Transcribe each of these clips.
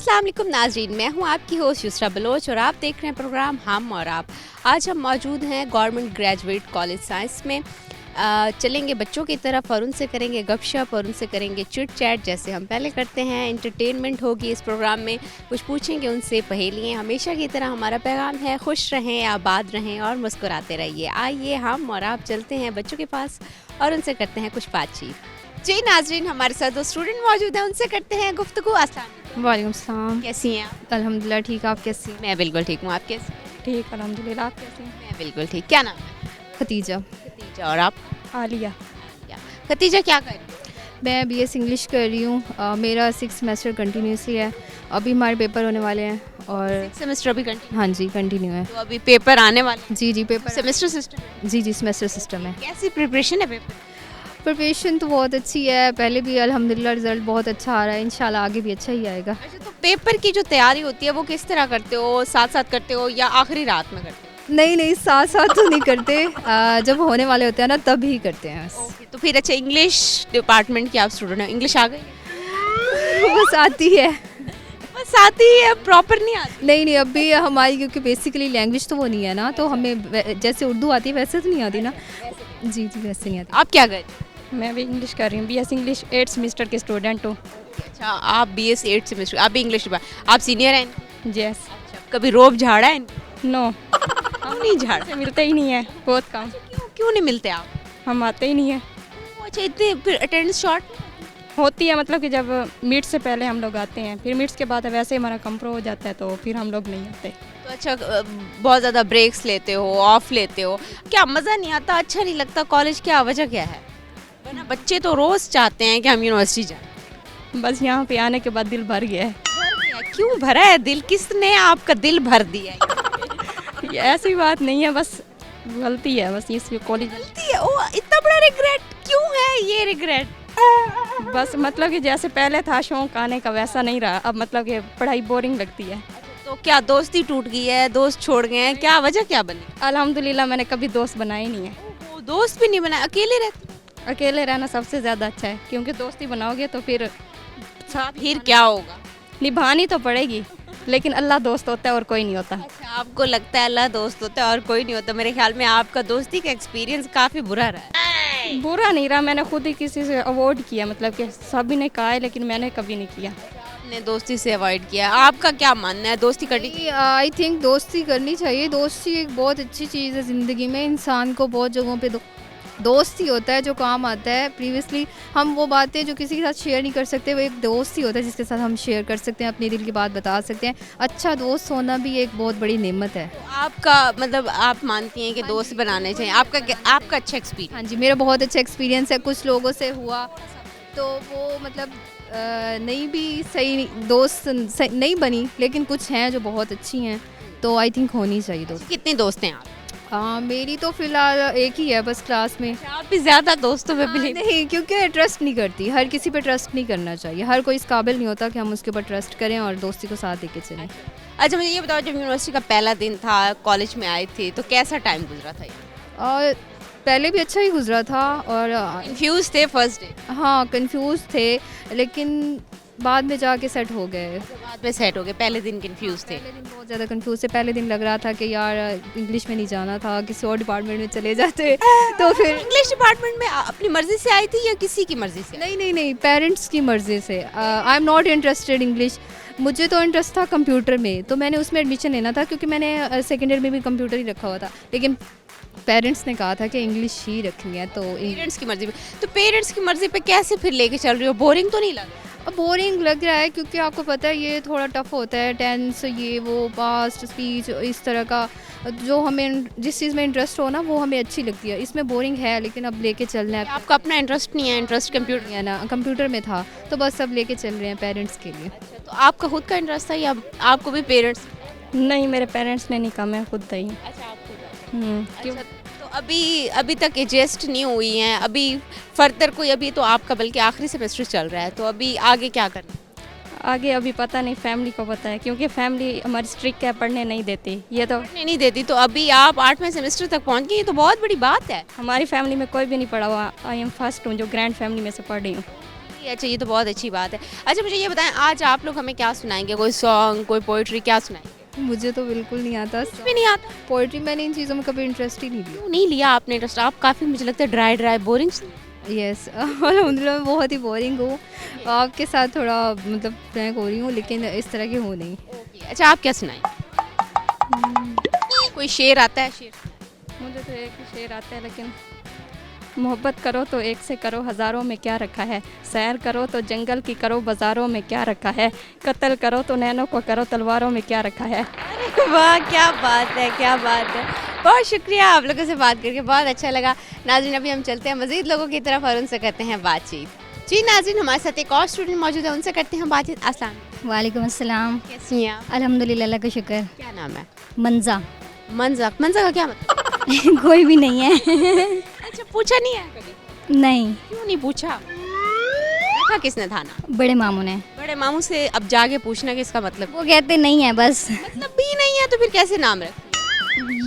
अस्सलाम वालेकुम नाज़रीन, मैं हूं आपकी होस्ट युसरा बलोच और आप देख रहे हैं प्रोग्राम हम और आप। आज हम मौजूद हैं गवर्नमेंट ग्रेजुएट कॉलेज साइंस में। चलेंगे बच्चों की तरफ और उनसे करेंगे गपशप और उनसे करेंगे चिट चैट जैसे हम पहले करते हैं। एंटरटेनमेंट होगी इस प्रोग्राम में, कुछ पूछेंगे उनसे पहेलियाँ। हमेशा की तरह हमारा पैगाम है खुश रहें, आबाद रहें और मुस्कुराते रहिए। आइए हम और आप चलते हैं बच्चों के पास और उनसे करते हैं कुछ बातचीत। जी नाज़रीन, हमारे साथ दो स्टूडेंट मौजूद हैं, उनसे करते हैं गुफ्तगू। अस्सलाम वालेकुम सलाम। कैसी हैं आप? अल्हम्दुलिल्लाह ठीक, आप कैसी हैं? मैं बिल्कुल ठीक हूँ, आप कैसी हैं? ठीक अल्हम्दुलिल्लाह, आप कैसी हैं? मैं बिल्कुल ठीक। क्या नाम है? खतीजा। खतीजा। और आप? आलिया। क्या खतीजा क्या कर रही हैं? मैं BS इंग्लिश कर रही हूँ। मेरा 6 सेमेस्टर कंटिन्यूसली है। अभी हमारे पेपर होने वाले हैं और सेमेस्टर अभी कंटिन्यू? हाँ जी कंटिन्यू है। तो अभी पेपर आने वाले हैं? जी पेपर सेमेस्टर सिस्टम? जी सेमेस्टर सिस्टम है। कैसी प्रिपरेशन है पेपर? प्रिपरेशन तो बहुत अच्छी है, पहले भी अल्हम्दुलिल्लाह रिज़ल्ट बहुत अच्छा आ रहा है, इंशाल्लाह आगे भी अच्छा ही आएगा। अच्छा, तो पेपर की जो तैयारी होती है वो किस तरह करते हो? साथ साथ करते हो या आखिरी रात में करते हो? नहीं साथ साथ तो नहीं करते। जब होने वाले होते हैं ना तब ही करते हैं बस। तो फिर अच्छा, इंग्लिश डिपार्टमेंट की आप स्टूडेंट हो, इंग्लिश आ गई? बस आती है, बस आती है, प्रॉपर नहीं आती? नहीं अभी हमारी क्योंकि बेसिकली लैंग्वेज तो वो नहीं है ना, तो हमें जैसे उर्दू आती है वैसे तो नहीं आती ना। जी वैसे नहीं आती। आप क्या कर रही हैं? मैं भी इंग्लिश कर रही हूँ, BS इंग्लिश 8th सेमेस्टर के स्टूडेंट हूँ। अच्छा, आप BS 8 सेमेस्टर, आप भी इंग्लिश आप सीनियर हैं? यस। अच्छा, कभी रोब झाड़ा है? नो, हम नहीं झाड़ा। से मिलते ही नहीं है, बहुत कम। क्यों क्यों नहीं मिलते आप? हम आते ही नहीं है। अच्छा, इतने फिर अटेंडेंस शॉर्ट होती है, मतलब कि जब मीट से पहले हम लोग आते हैं, फिर मीट्स के बाद वैसे ही हमारा कंप्रो हो जाता है तो फिर हम लोग नहीं आते। तो अच्छा, बहुत ज़्यादा ब्रेक्स लेते हो, ऑफ लेते हो, क्या मज़ा नहीं आता? अच्छा नहीं लगता कॉलेज? क्या वजह क्या है? वरना बच्चे तो रोज़ चाहते हैं कि हम यूनिवर्सिटी जाएं। बस यहाँ पे आने के बाद दिल भर गया है। क्यों भरा है दिल? किसने आपका दिल भर दिया है? ये ऐसी बात नहीं है, बस गलती है, बस इस कॉलेज गलती है? ओ, इतना बड़ा रिग्रेट क्यों है ये रिग्रेट? बस मतलब कि जैसे पहले था शौक आने का वैसा नहीं रहा, अब मतलब कि पढ़ाई बोरिंग लगती है। तो क्या दोस्ती टूट गई है? दोस्त छोड़ गए हैं? क्या वजह क्या बनी? अल्हम्दुलिल्लाह मैंने कभी दोस्त बनाए नहीं है। वो दोस्त भी नहीं बनाया, अकेले रहते? अकेले रहना सबसे ज़्यादा अच्छा है, क्योंकि दोस्ती बनाओगे तो फिर साथ फिर क्या होगा? निभानी तो पड़ेगी, लेकिन अल्लाह दोस्त होता है और कोई नहीं होता। अच्छा, आपको लगता है अल्लाह दोस्त होता है और कोई नहीं होता? मेरे ख्याल में आपका दोस्ती का एक्सपीरियंस काफ़ी बुरा रहा है। बुरा नहीं रहा, मैंने खुद ही किसी से अवॉइड किया, मतलब कि सभी ने कहा है लेकिन मैंने कभी नहीं किया। आपने दोस्ती से अवॉइड किया, आपका क्या मानना है? दोस्ती करनी? आई थिंक दोस्ती करनी चाहिए। दोस्ती एक बहुत अच्छी चीज़ है ज़िंदगी में। इंसान को बहुत जगहों पे दोस्त ही होता है जो काम आता है। प्रीवियसली हम वो बातें जो किसी के साथ शेयर नहीं कर सकते, वो एक दोस्त ही होता है जिसके साथ हम शेयर कर सकते हैं, अपने दिल की बात बता सकते हैं। अच्छा दोस्त होना भी एक बहुत बड़ी नेमत है। तो आपका मतलब आप मानती हैं कि दोस्त बनाने चाहिए? आपका अच्छा एक्सपीरियंस? हाँ जी, मेरा बहुत अच्छा एक्सपीरियंस है। कुछ लोगों से हुआ तो वो मतलब नहीं भी सही दोस्त नहीं बनी, लेकिन कुछ हैं जो बहुत अच्छी हैं, तो आई थिंक होनी चाहिए दोस्त। कितने दोस्त हैं आप? मेरी तो फ़िलहाल एक ही है बस क्लास में। आप भी ज़्यादा दोस्तों में बिलीव? नहीं, क्योंकि ट्रस्ट नहीं करती, हर किसी पे ट्रस्ट नहीं करना चाहिए। हर कोई इस काबिल नहीं होता कि हम उसके ऊपर ट्रस्ट करें और दोस्ती को साथ लेके चलें। अच्छा, मुझे ये बताओ, जब यूनिवर्सिटी का पहला दिन था, कॉलेज में आए थे, तो कैसा टाइम गुजरा था? और पहले भी अच्छा ही गुजरा था और कंफ्यूज थे फर्स्ट डे? हाँ कंफ्यूज थे, लेकिन बाद में जाके सेट हो गए। बाद में सेट हो गए, पहले दिन कंफ्यूज थे? पहले दिन बहुत ज़्यादा कंफ्यूज थे। पहले दिन लग रहा था कि यार इंग्लिश में नहीं जाना था, किसी और डिपार्टमेंट में चले जाते। तो फिर इंग्लिश डिपार्टमेंट में अपनी मर्जी से आई थी या किसी की मर्जी से? नहीं पेरेंट्स की मर्ज़ी से। I am not interested English. मुझे तो इंटरेस्ट था कंप्यूटर में, तो मैंने उसमें एडमिशन लेना था क्योंकि मैंने सेकेंड ईयर में भी कंप्यूटर ही रखा हुआ था, लेकिन पेरेंट्स ने कहा था कि इंग्लिश ही रखनी है। तो पेरेंट्स की मर्जी पे, तो पेरेंट्स की मर्जी पे कैसे फिर लेके चल रही हो? बोरिंग तो नहीं लग रहा? अब बोरिंग लग रहा है क्योंकि आपको पता है ये थोड़ा टफ होता है, टेंस ये वो पास्ट स्पीच इस तरह का। जो हमें जिस चीज़ में इंटरेस्ट हो ना वो हमें अच्छी लगती है। इसमें बोरिंग है लेकिन अब लेके चलना है। आपका अपना इंटरेस्ट नहीं है? इंटरेस्ट कंप्यूटर है ना, कंप्यूटर में था, तो बस अब लेके चल रहे हैं पेरेंट्स के लिए। तो आपका खुद का इंटरेस्ट था या आपको भी पेरेंट्स? नहीं, मेरे पेरेंट्स ने नहीं कहा, मैं खुद ही। अच्छा, आपको? क्यों? अच्छा, तो अभी तक एडजस्ट नहीं हुई हैं? अभी फर्दर कोई, अभी तो आपका बल्कि आखिरी सेमेस्टर चल रहा है, तो अभी आगे क्या करना? आगे अभी पता नहीं, फैमिली को पता है, क्योंकि फैमिली हमारी स्ट्रिक्ट है, पढ़ने नहीं देती। ये तो नहीं देती? तो अभी आप 8वें सेमेस्टर तक पहुंच गई, ये तो बहुत बड़ी बात है। हमारी फैमिली में कोई भी नहीं पढ़ा हुआ। आई एम फर्स्ट हूँ जो ग्रैंड फैमिली में से पढ़ रही हूँ। अच्छा, ये तो बहुत अच्छी बात है। अच्छा मुझे ये बताएं, आज आप लोग हमें क्या सुनाएंगे? कोई सॉन्ग, कोई पोइट्री, क्या सुनाएंगे? मुझे तो बिल्कुल नहीं आता, कुछ भी नहीं आता? पोइट्री मैंने इन चीज़ों में कभी इंटरेस्ट ही नहीं लिया। क्यों नहीं लिया आपने इंटरेस्ट? आप काफ़ी मुझे लगता है ड्राई ड्राई बोरिंग। यस अल्हम्दुलिल्लाह मैं बहुत ही बोरिंग हूँ, आपके साथ थोड़ा मतलब फ्रैंक हो रही हूँ, लेकिन इस तरह की हूँ नहीं। अच्छा आप क्या सुनाएंगे? कोई शेर आता है? शेर मुझे तो एक ही शेर आता है, लेकिन मोहब्बत करो तो एक से करो, हज़ारों में क्या रखा है। सैर करो तो जंगल की करो, बाज़ारों में क्या रखा है। कत्ल करो तो नैनों को करो, तलवारों में क्या रखा है। अरे वाह, क्या बात है, क्या बात है। बहुत शुक्रिया, आप लोगों से बात करके बहुत अच्छा लगा। नाज़रीन अभी हम चलते हैं मज़ीद लोगों की तरफ और उनसे करते हैं बातचीत। जी नाज़रीन, हमारे साथ एक और स्टूडेंट मौजूद है, उनसे करते हैं बातचीत। अस्सलाम, वालेकुम अस्सलाम। कैसी हैं आप? अल्हम्दुलिल्लाह, अल्लाह का शुक्र। क्या नाम है? मंजा मंजा। मंजा का क्या मतलब? कोई भी नहीं है। अच्छा, पूछा नहीं है कभी? नहीं, क्यों नहीं पूछा? रखा किसने था नाम? बड़े मामू ने। बड़े मामू से अब जाके पूछना कि इसका मतलब वो कहते नहीं है, बस मतलब भी नहीं है, तो फिर कैसे नाम रख?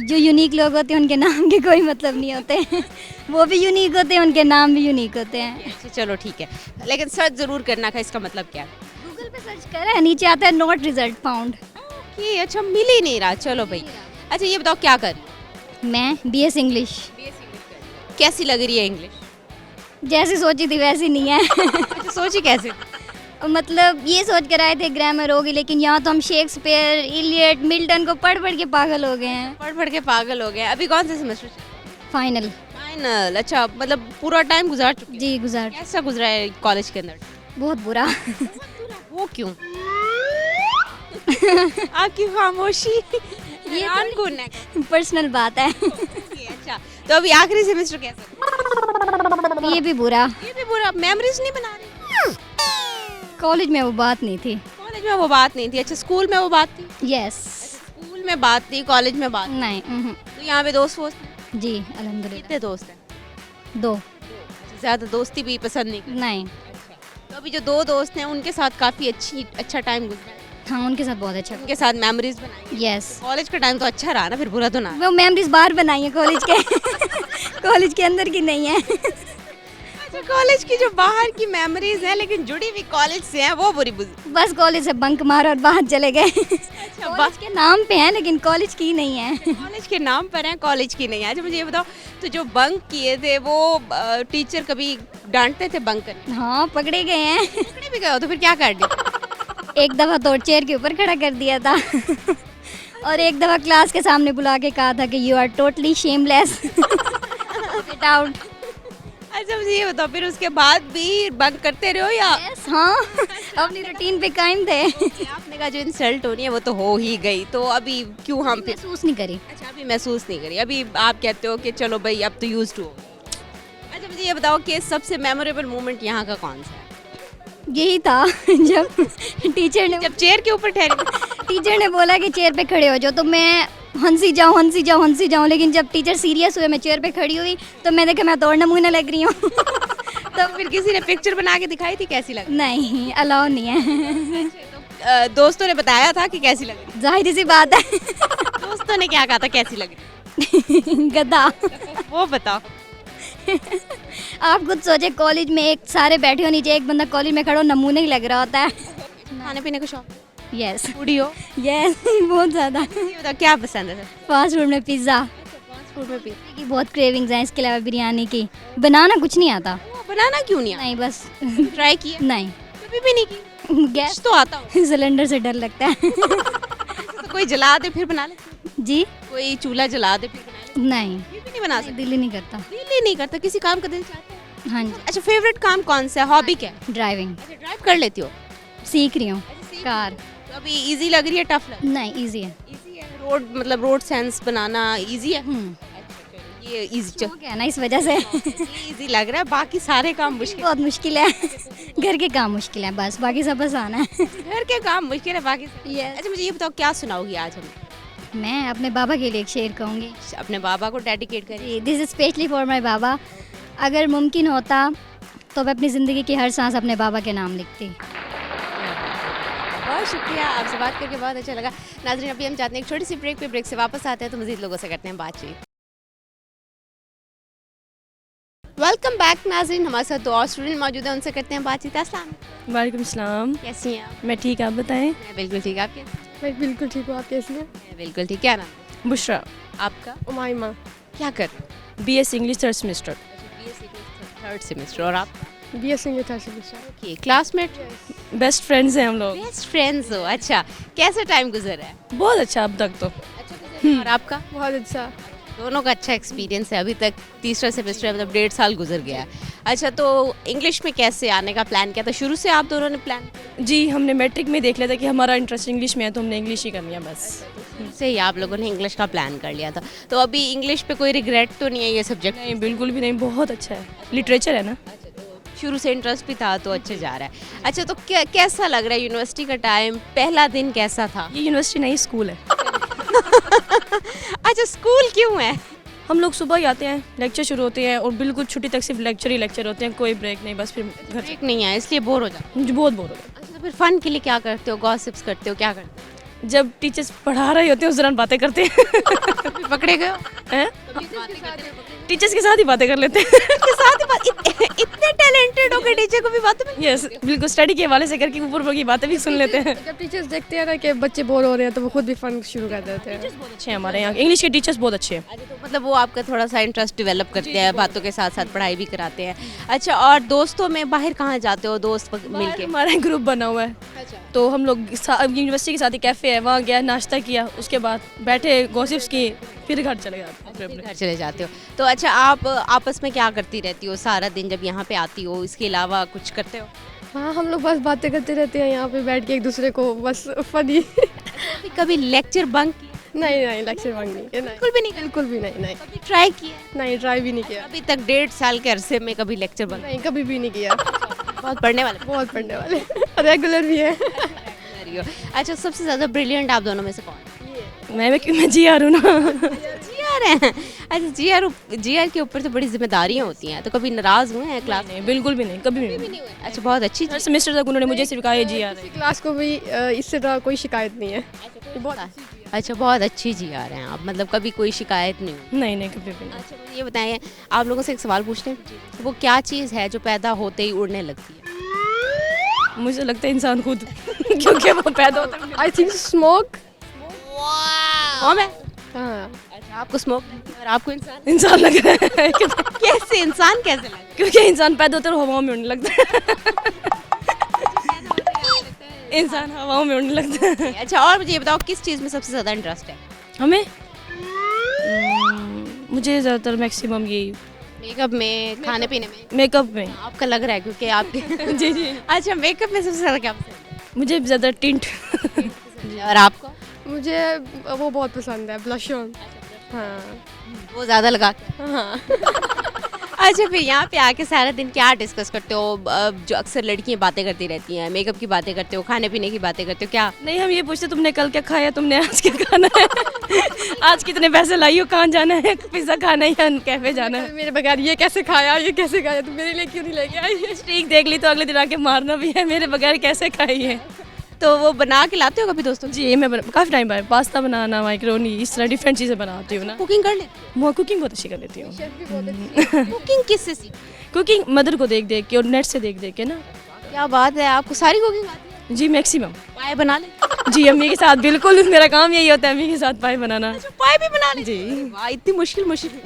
जो यूनिक लोग होते हैं उनके नाम के कोई मतलब नहीं होते। वो भी यूनिक होते हैं, उनके नाम भी यूनिक होते हैं। अच्छा चलो ठीक है, लेकिन सर्च जरूर करना था इसका मतलब क्या है। गूगल पे सर्च करें, नीचे आता है नॉट रिजल्ट फाउंड। कि अच्छा मिल ही नहीं रहा। चलो भाई, अच्छा ये बताओ क्या कर? मैं बीएस इंग्लिश। कैसी लग रही है इंग्लिश? जैसी सोची थी वैसी नहीं है। अच्छा सोची कैसे? मतलब ये सोच कर आए थे ग्रामर होगी, लेकिन यहाँ तो हम शेक्सपियर, इलियट, मिल्टन को पढ़ पढ़ के पागल हो गए हैं। पढ़ पढ़ के पागल हो गए। अभी कौन सा सेमेस्टर? फाइनल। फाइनल। अच्छा मतलब पूरा टाइम गुजार चुके? जी गुजार। कैसा गुजरा है कॉलेज के अंदर? बहुत बुरा। वो क्यों? आपकी खामोशी ये कौन है? पर्सनल बात है। अच्छा तो अभी आखिरी सेमेस्टर कैसा? ये भी बुरा। ये भी बुरा। मेमोरीज नहीं बना रही? कॉलेज में वो बात नहीं थी। कॉलेज में वो बात नहीं थी। अच्छा स्कूल में वो बात थी? यस। स्कूल में बात थी, कॉलेज में बात नहीं। तो यहाँ पे दोस्त वोस्त हैं? जी अल्हम्दुलिल्लाह। कितने दोस्त हैं? 2। ज़्यादा दोस्ती भी पसंद नहीं करते? नहीं। तो अभी जो 2 दोस्त हैं उनके साथ काफ़ी अच्छा टाइम गुजरा है? हाँ, उनके साथ बहुत अच्छा। उनके साथ मेमोरीज बनाई? यस। कॉलेज का टाइम तो अच्छा रहा ना, फिर बुरा तो ना? वो मेमोरीज बाहर बनाई है कॉलेज के। कॉलेज के अंदर की नहीं है। अच्छा कॉलेज की जो बाहर की मेमोरीज हैं लेकिन जुड़ी हुई कॉलेज से हैं, वो बुरी बुरी। बस कॉलेज से बंक मारा और बाहर चले गए। अच्छा कॉलेज के नाम पे हैं लेकिन कॉलेज की नहीं है। कॉलेज के नाम पर हैं, कॉलेज की नहीं है। अच्छा मुझे ये बताओ, तो जो बंक किए थे वो टीचर कभी डांटते थे बंक करने? हाँ, पकड़े गए हैं। पकड़े भी गए हो तो फिर क्या कर दिया? एक दफ़ा तो चेयर के ऊपर खड़ा कर दिया था। और एक दफ़ा क्लास के सामने बुला के कहा था कि you are totally shameless, get out. अच्छा मुझे ये बताओ, फिर उसके बाद भी बंक करते रहो या? यस, हाँ, अपनी रूटीन पे कायम थे। आपने कहा जो इंसल्ट होनी है वो तो हो ही गई, तो अभी क्यों हम फिर? महसूस नहीं करी। अच्छा अभी महसूस नहीं करी, अभी आप कहते हो कि चलो भाई अब तो यूज्ड हो। अच्छा मुझे ये बताओ कि सबसे मेमोरेबल मोमेंट यहाँ का कौन सा है? यही था जब जब चेयर के ऊपर ठहरे? टीचर ने बोला कि चेयर पे खड़े हो जाओ, तो मैं हंसी जाऊँ, लेकिन जब टीचर सीरियस हुए, मैं चेयर पे खड़ी हुई, तो मैं देखा मैं तो और नमूना लग रही हूँ। तो फिर किसी ने पिक्चर बना के दिखाई थी कैसी लगी? नहीं, अलाउ नहीं है। तो दोस्तों ने बताया था कि कैसी लग रही? जाहिर सी बात है। दोस्तों ने क्या कहा था कैसी लग रही? गधा। वो बताओ। आप खुद सोचे, कॉलेज में एक सारे बैठे हो नीचे, एक बंदा कॉलेज में खड़ा हो, नमूने ही लग रहा होता है। खाने पीने का शौक? यस। फूडी हो? यस, बहुत ज़्यादा। ये बताओ क्या पसंद है? फास्ट फूड में पिज़्ज़ा फास्ट फूड में भी की बहुत क्रेविंग्स हैं, इसके अलावा बिरयानी की। बनाना कुछ नहीं आता। बनाना क्यों नहीं आता? नहीं, बस ट्राई किया? नहीं। कभी भी नहीं की? गैस तो आता हो? सिलेंडर से डर लगता है। तो कोई जला दे फिर बना ले? जी कोई चूल्हा जला दे फिर बना ले? नहीं, फिर भी नहीं बना सकते? दिल ही नहीं करता। दिल ही नहीं करता किसी काम का दिल चाहता है? हाँ जी। अच्छा फेवरेट काम कौन सा है? हॉबी क्या है? ड्राइविंग अच्छा ड्राइव कर लेती हो? सीख रही हूँ। कार तो अभी इजी लग रही है, टफ लग नहीं, इजी है। इजी है? रोड मतलब रोड सेंस बनाना इजी है? ये इजी शौक है ना, इस वजह से। इजी लग रहा है, बाकी सारे काम मुश्किल। बहुत मुश्किल है। घर के काम मुश्किल है, बस बाकी सब आसान है। घर के काम मुश्किल है, बाकी Yes. अच्छा मुझे ये बताओ क्या सुनाओगी आज हमें? मैं अपने बाबा के लिए एक शेर कहूँगी। अपने बाबा को डेडिकेट करिए। This is specially for my बाबा। अगर मुमकिन होता तो मैं अपनी ज़िंदगी की हर सांस अपने बाबा के नाम लिखती। बहुत शुक्रिया, आपसे बात करके बहुत अच्छा लगा। नाज़रीन अभी हम चाहते हैं एक छोटी सी ब्रेक पे, ब्रेक से वापस आते हैं तो मज़ीद लोगों से करते हैं बातचीत। वेलकम बैक नाज़रीन, हमारे साथ 2 और स्टूडेंट मौजूद हैं, उनसे करते हैं बातचीत। अस्सलाम वालेकुम सलाम। कैसी हैं आप? मैं ठीक, आप बताएं। मैं बिल्कुल ठीक, आप कैसे? मैं बिल्कुल ठीक हूँ, आप कैसी हैं? मैं बिल्कुल ठीक। क्या नाम बुशरा, है आपका? उमाइमा। क्या कर रहे हो? BS English 3rd semester. Third semester. और आप? BS English 3rd semester. Okay, classmate? Best friends हैं हम लोग। बेस्ट फ्रेंड्स हो। अच्छा, कैसा टाइम गुजरा है? बहुत अच्छा अब तक तो। अच्छा गुजरा है। और आपका? बहुत अच्छा। दोनों का अच्छा एक्सपीरियंस है। अभी तक तीसरा सेमेस्टर है, मतलब 1.5 साल गुजर गया है। अच्छा, तो इंग्लिश में कैसे आने का प्लान किया था? शुरू से आप दोनों ने प्लान जी, हमने मैट्रिक में देख लिया था कि हमारा इंटरेस्ट इंग्लिश में है, तो हमने इंग्लिश ही करनी है बस। से ही आप लोगों ने इंग्लिश का प्लान कर लिया था। तो अभी इंग्लिश पे कोई रिग्रेट तो नहीं है ये सब्जेक्ट? नहीं, बिल्कुल भी नहीं, बहुत अच्छा है। लिटरेचर है ना। शुरू से इंटरेस्ट भी था तो अच्छे जा रहा है। अच्छा, तो कैसा लग रहा है यूनिवर्सिटी का टाइम? पहला दिन कैसा था? ये यूनिवर्सिटी नहीं, स्कूल है। अच्छा, स्कूल क्यों है? हम लोग सुबह ही आते हैं, लेक्चर शुरू होते हैं और बिल्कुल छुट्टी तक सिर्फ लेक्चर ही लेक्चर होते हैं, कोई ब्रेक नहीं, बस फिर घर ब्रेक नहीं है इसलिए बोर हो जाते? मुझे बहुत बोर हो गया। अच्छा, तो फिर फन के लिए क्या करते हो? गॉसिप्स करते हो? क्या करते जब टीचर्स पढ़ा रहे होते हैं उस दौरान बातें करते हैं। हो? कभी पकड़े गए हो? हैं? टीचर टीचर्स के साथ ही बातें कर लेते हैं। के साथ ही इतने टैलेंटेड हो के टीचर को भी बात में? यस, बिल्कुल स्टडी के हवाले से करके ऊपर ऊपर की बातें भी सुन लेते हैं। जब टीचर्स देखते हैं ना कि बच्चे बोर हो रहे हैं तो वो खुद भी फन शुरू कर देते हैं। बहुत अच्छे हैं हमारे यहाँ, इंग्लिश के टीचर्स बहुत अच्छे हैं। अच्छा, तो मतलब वो आपका थोड़ा सा इंटरेस्ट डेवलप करते हैं, बातों के साथ साथ पढ़ाई भी कराते हैं। अच्छा, और दोस्तों में बाहर कहाँ जाते हो दोस्त मिलके? हमारा ग्रुप बना हुआ है, तो हम लोग यूनिवर्सिटी के साथ ही कैफ़े है, वहाँ गया, नाश्ता किया, उसके बाद बैठे गॉसिप्स की, फिर घर चले जाते हैं अपने। घर चले जाते हो। तो अच्छा, आप आपस में क्या करती रहती हो सारा दिन जब यहाँ पे आती हो? इसके अलावा कुछ करते हो? हाँ, हम लोग बस बातें करते रहते हैं यहाँ पे बैठ के एक दूसरे को, बस फनी। कभी लेक्चर बंक किया? नहीं, लेक्चर मांग नहीं, बिल्कुल भी नहीं? बिल्कुल भी नहीं, कभी ट्राई किया? नहीं, ट्राई भी नहीं किया। अभी तक 1.5 साल के अरसे में कभी लेक्चर बंक? नहीं, कभी भी नहीं किया। बहुत पढ़ने वाले बहुत पढ़ने वाले, रेगुलर भी है। रही हो। अच्छा, सबसे ज़्यादा ब्रिलियंट आप दोनों में से कौन? मैं GR हूँ ना। GR है। अच्छा, GR के ऊपर तो बड़ी जिम्मेदारियाँ होती हैं, तो कभी नाराज़ हुए हैं क्लास? नहीं, बिल्कुल भी नहीं, कभी भी नहीं। अच्छा, बहुत अच्छी 3rd सेमेस्टर तक उन्होंने मुझे सिर्फ कहा है GR है। क्लास को भी इससे ज़्यादा कोई शिकायत नहीं है। अच्छा, बहुत अच्छी GR हैं आप, मतलब कभी कोई शिकायत नहीं हुई? नहीं, कभी भी नहीं। अच्छा, मुझे ये बताएं, आप लोगों से एक सवाल पूछते हैं, वो क्या चीज़ है जो पैदा होते ही उड़ने लगती है? मुझे लगता है इंसान खुद, क्योंकि वो पैदा होता है। I think smoke. कौन है? हाँ, अच्छा, आपको स्मोक और आपको इंसान? इंसान लग रहा है। कैसे इंसान कैसे लगता क्योंकि इंसान पैदा होता है और हवाओं में उड़ने लगता है। इंसान हवाओं में उड़ने लगता है। है? अच्छा, और मुझे ये बताओ, किस चीज़ में सबसे ज़्यादा इंटरेस्ट है? हमें मुझे ज़्यादातर मैक्सिमम यही मेकअप में, खाने पीने में? मेकअप में। आपका लग रहा है क्योंकि आपके जी जी, अच्छा, मेकअप में सबसे ज़्यादा क्या पसंद मुझे ज़्यादा टिंट। है? और आपको? मुझे वो बहुत पसंद है, ब्लश ऑन। हाँ वो ज़्यादा लगा के? हाँ। अच्छा, फिर यहाँ पे आके सारा दिन क्या डिस्कस करते हो? जो अक्सर लड़कियाँ बातें करती रहती हैं, मेकअप की बातें करते हो, खाने पीने की बातें करते हो, क्या? नहीं, हम ये पूछते तुमने कल क्या खाया, तुमने आज क्या खाना है, आज कितने पैसे लाई हो, कहाँ जाना है, पिज़्ज़ा खाना है या कैफे जाना है। मेरे बगैर ये कैसे खाया, ये कैसे खाया, तुम मेरे लिए क्यों नहीं लेके आई? स्ट्रीक देख ली तो अगले दिन आके मारना भी है, मेरे बगैर कैसे खाई है। तो वो बना के लाते हो कभी दोस्तों? जी, मैं काफ़ी टाइम बाद पास्ता बनाना, माइक्रोनी, इस तरह डिफरेंट चीज़ें बनाती हूँ ना। कुकिंग कर लेते मैं कुकिंग बहुत अच्छी कर लेती हूँ। हो? कुकिंग किससे सीखी? कुकिंग मदर को देख देख के और नेट से देख देख के ना। क्या बात है, आपको सारी कुकिंग आती है? जी, मैक्सिमम। पाए बना ले? जी, अम्मी के साथ बिल्कुल मेरा काम यही होता है, अम्मी के साथ पाए बनाना। अच्छा, पाए भी बना ले? जी। वाह, इतनी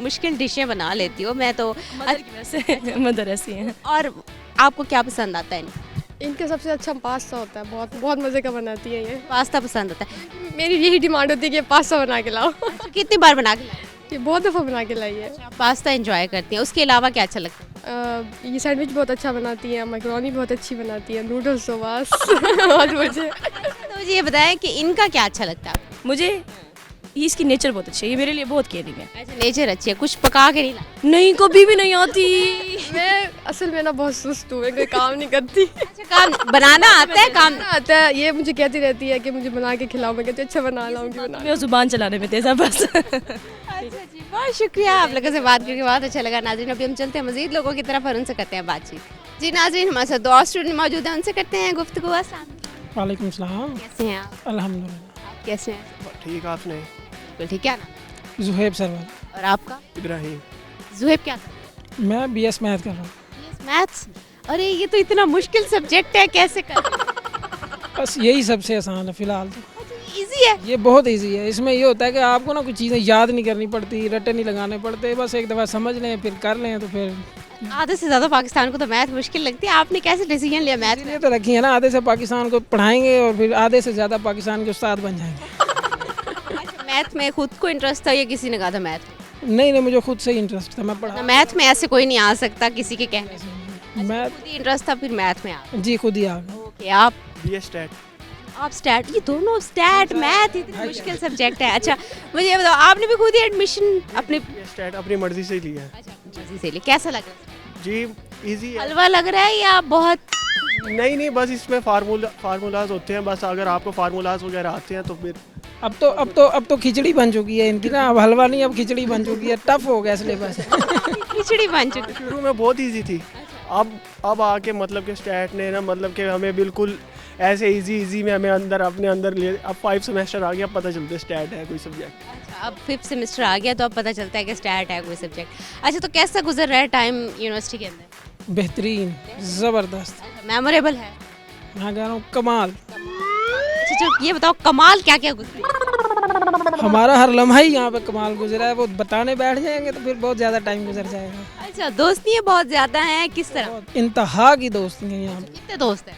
मुश्किल डिशें बना लेती हो। मैं तो मदर की वजह से मदर ऐसी हैं। और आपको क्या पसंद आता है? इनका सबसे अच्छा पास्ता होता है, बहुत बहुत मज़े का बनाती है ये। पास्ता पसंद आता है? मेरी यही डिमांड होती है कि पास्ता बना के लाओ। अच्छा, कितनी बार बना के लाए? ये बहुत दफ़ा बना के लाई है। आप पास्ता एंजॉय करती हैं, उसके अलावा क्या अच्छा लगता है? ये सैंडविच बहुत अच्छा बनाती है, मैक्रोनी बहुत अच्छी बनाती है, नूडल्स तो बस बहुत मुझे। तो मुझे ये बताएं कि इनका क्या अच्छा लगता है आपको? मुझे इसकी नेचर बहुत अच्छी है, ये मेरे लिए बहुत केयरिंग है। अच्छा, नेचर अच्छी है, कुछ पका के नहीं ला? नहीं, कभी भी नहीं आती। मैं असल में ना बहुत सुस्त हूँ, मैं कोई काम नहीं करती। अच्छा, काम बनाना आता है? काम आता है, ये मुझे कहती रहती है कि मुझे बना के खिलाओ, मैं कहती हूँ अच्छा बना लाऊंगी बना। मैं जुबान चलाने में तेज़ है बस। अच्छा जी, बहुत शुक्रिया, आप लोगों से बात करके बहुत अच्छा लगा। नाज़रीन, अभी हम चलते हैं मज़ीद लोगों की तरफ और उनसे करते हैं बातचीत। जी नाज़रीन, हमारे साथ 2 और स्टूडेंट मौजूद हैं, उनसे करते हैं गुफ्तगू। अस्सलाम, वालेकुम सलाम। कैसे हैं आप? अल्हम्दुलिल्लाह। आप कैसे हैं? ठीक आपने बिल्कुल ठीक है ना? जुहैब सरवर। और आपका? इब्राहिम जुहैब क्या था? मैं BS मैथ कर रहा हूँ। मैथ्स, अरे ये तो इतना मुश्किल सब्जेक्ट है, कैसे कर बस यही सबसे आसान है फ़िलहाल तो। इजी है? ये बहुत इजी है। इसमें ये होता है कि आपको ना कुछ चीज़ें याद नहीं करनी पड़ती, रट्टे नहीं लगाने पड़ते, बस एक दफ़ा समझ लें फिर कर लें तो फिर आधे से ज़्यादा पाकिस्तान को तो मैथ मुश्किल लगती है, आपने कैसे डिसीजन लिया मैथ में? इसलिए तो रखी है ना, आधे से पाकिस्तान को पढ़ाएंगे और फिर आधे से ज़्यादा पाकिस्तान के उस्ताद बन जाएंगे। अच्छा, मैथ में खुद को इंटरेस्ट था या किसी ने कहा था मैथ में? नहीं, मुझे खुद से ही इंटरेस्ट था, मैं ना, पढ़ा। मैथ में ऐसे कोई नहीं आ सकता किसी के कहने से, मैं खुद ही इंटरेस्ट था फिर मैथ में आ गए। जी खुद ही आ गया। ओके, आप BS स्टैट। आप स्टैट, ये दोनों स्टैट मैथ इतने मुश्किल सब्जेक्ट है। अच्छा मुझे ये बताओ, आपने भी खुद ही एडमिशन अपने BS स्टैट अपनी मर्जी से लिया है मर्जी से लिया, कैसा लग रहा है? जी। इजी है। हलवा लग रहा है या बहुत? नहीं, बस इसमें फार्मूलाज होते हैं, बस अगर आपको फार्मूलाज वगैरह आते हैं तो फिर अब तो खिचड़ी बन चुकी है इनकी ना, अब हलवा नहीं, अब खिचड़ी बन चुकी है, टफ हो गया सिलेबस। खिचड़ी बन चुकी शुरू में बहुत इजी थी। अब आके मतलब कि स्टैट ने ना मतलब कि हमें बिल्कुल ऐसे इजी में हमें अपने अंदर ले, अब 5 सेमेस्टर आ गया, पता चलता है स्टैट है कोई सब्जेक्ट। अच्छा, अब 5th सेमेस्टर आ गया तो अब पता चलता है कि स्टैट है कोई सब्जेक्ट। अच्छा, तो कैसा गुजर रहा है टाइम यूनिवर्सिटी के अंदर? बेहतरीन, ज़बरदस्त, मेमोरेबल है? मैं कह रहा हूँ कमाल। अच्छा चलो ये बताओ, कमाल क्या क्या गुजरा? हमारा हर लम्हा ही यहाँ पे कमाल गुजरा है, वो बताने बैठ जाएंगे तो फिर बहुत ज़्यादा टाइम गुजर जाएगा। अच्छा, दोस्तियाँ बहुत ज़्यादा हैं, किस तरह? बहुत इंतहा की दोस्ती है यहाँ पे। कितने दोस्त हैं?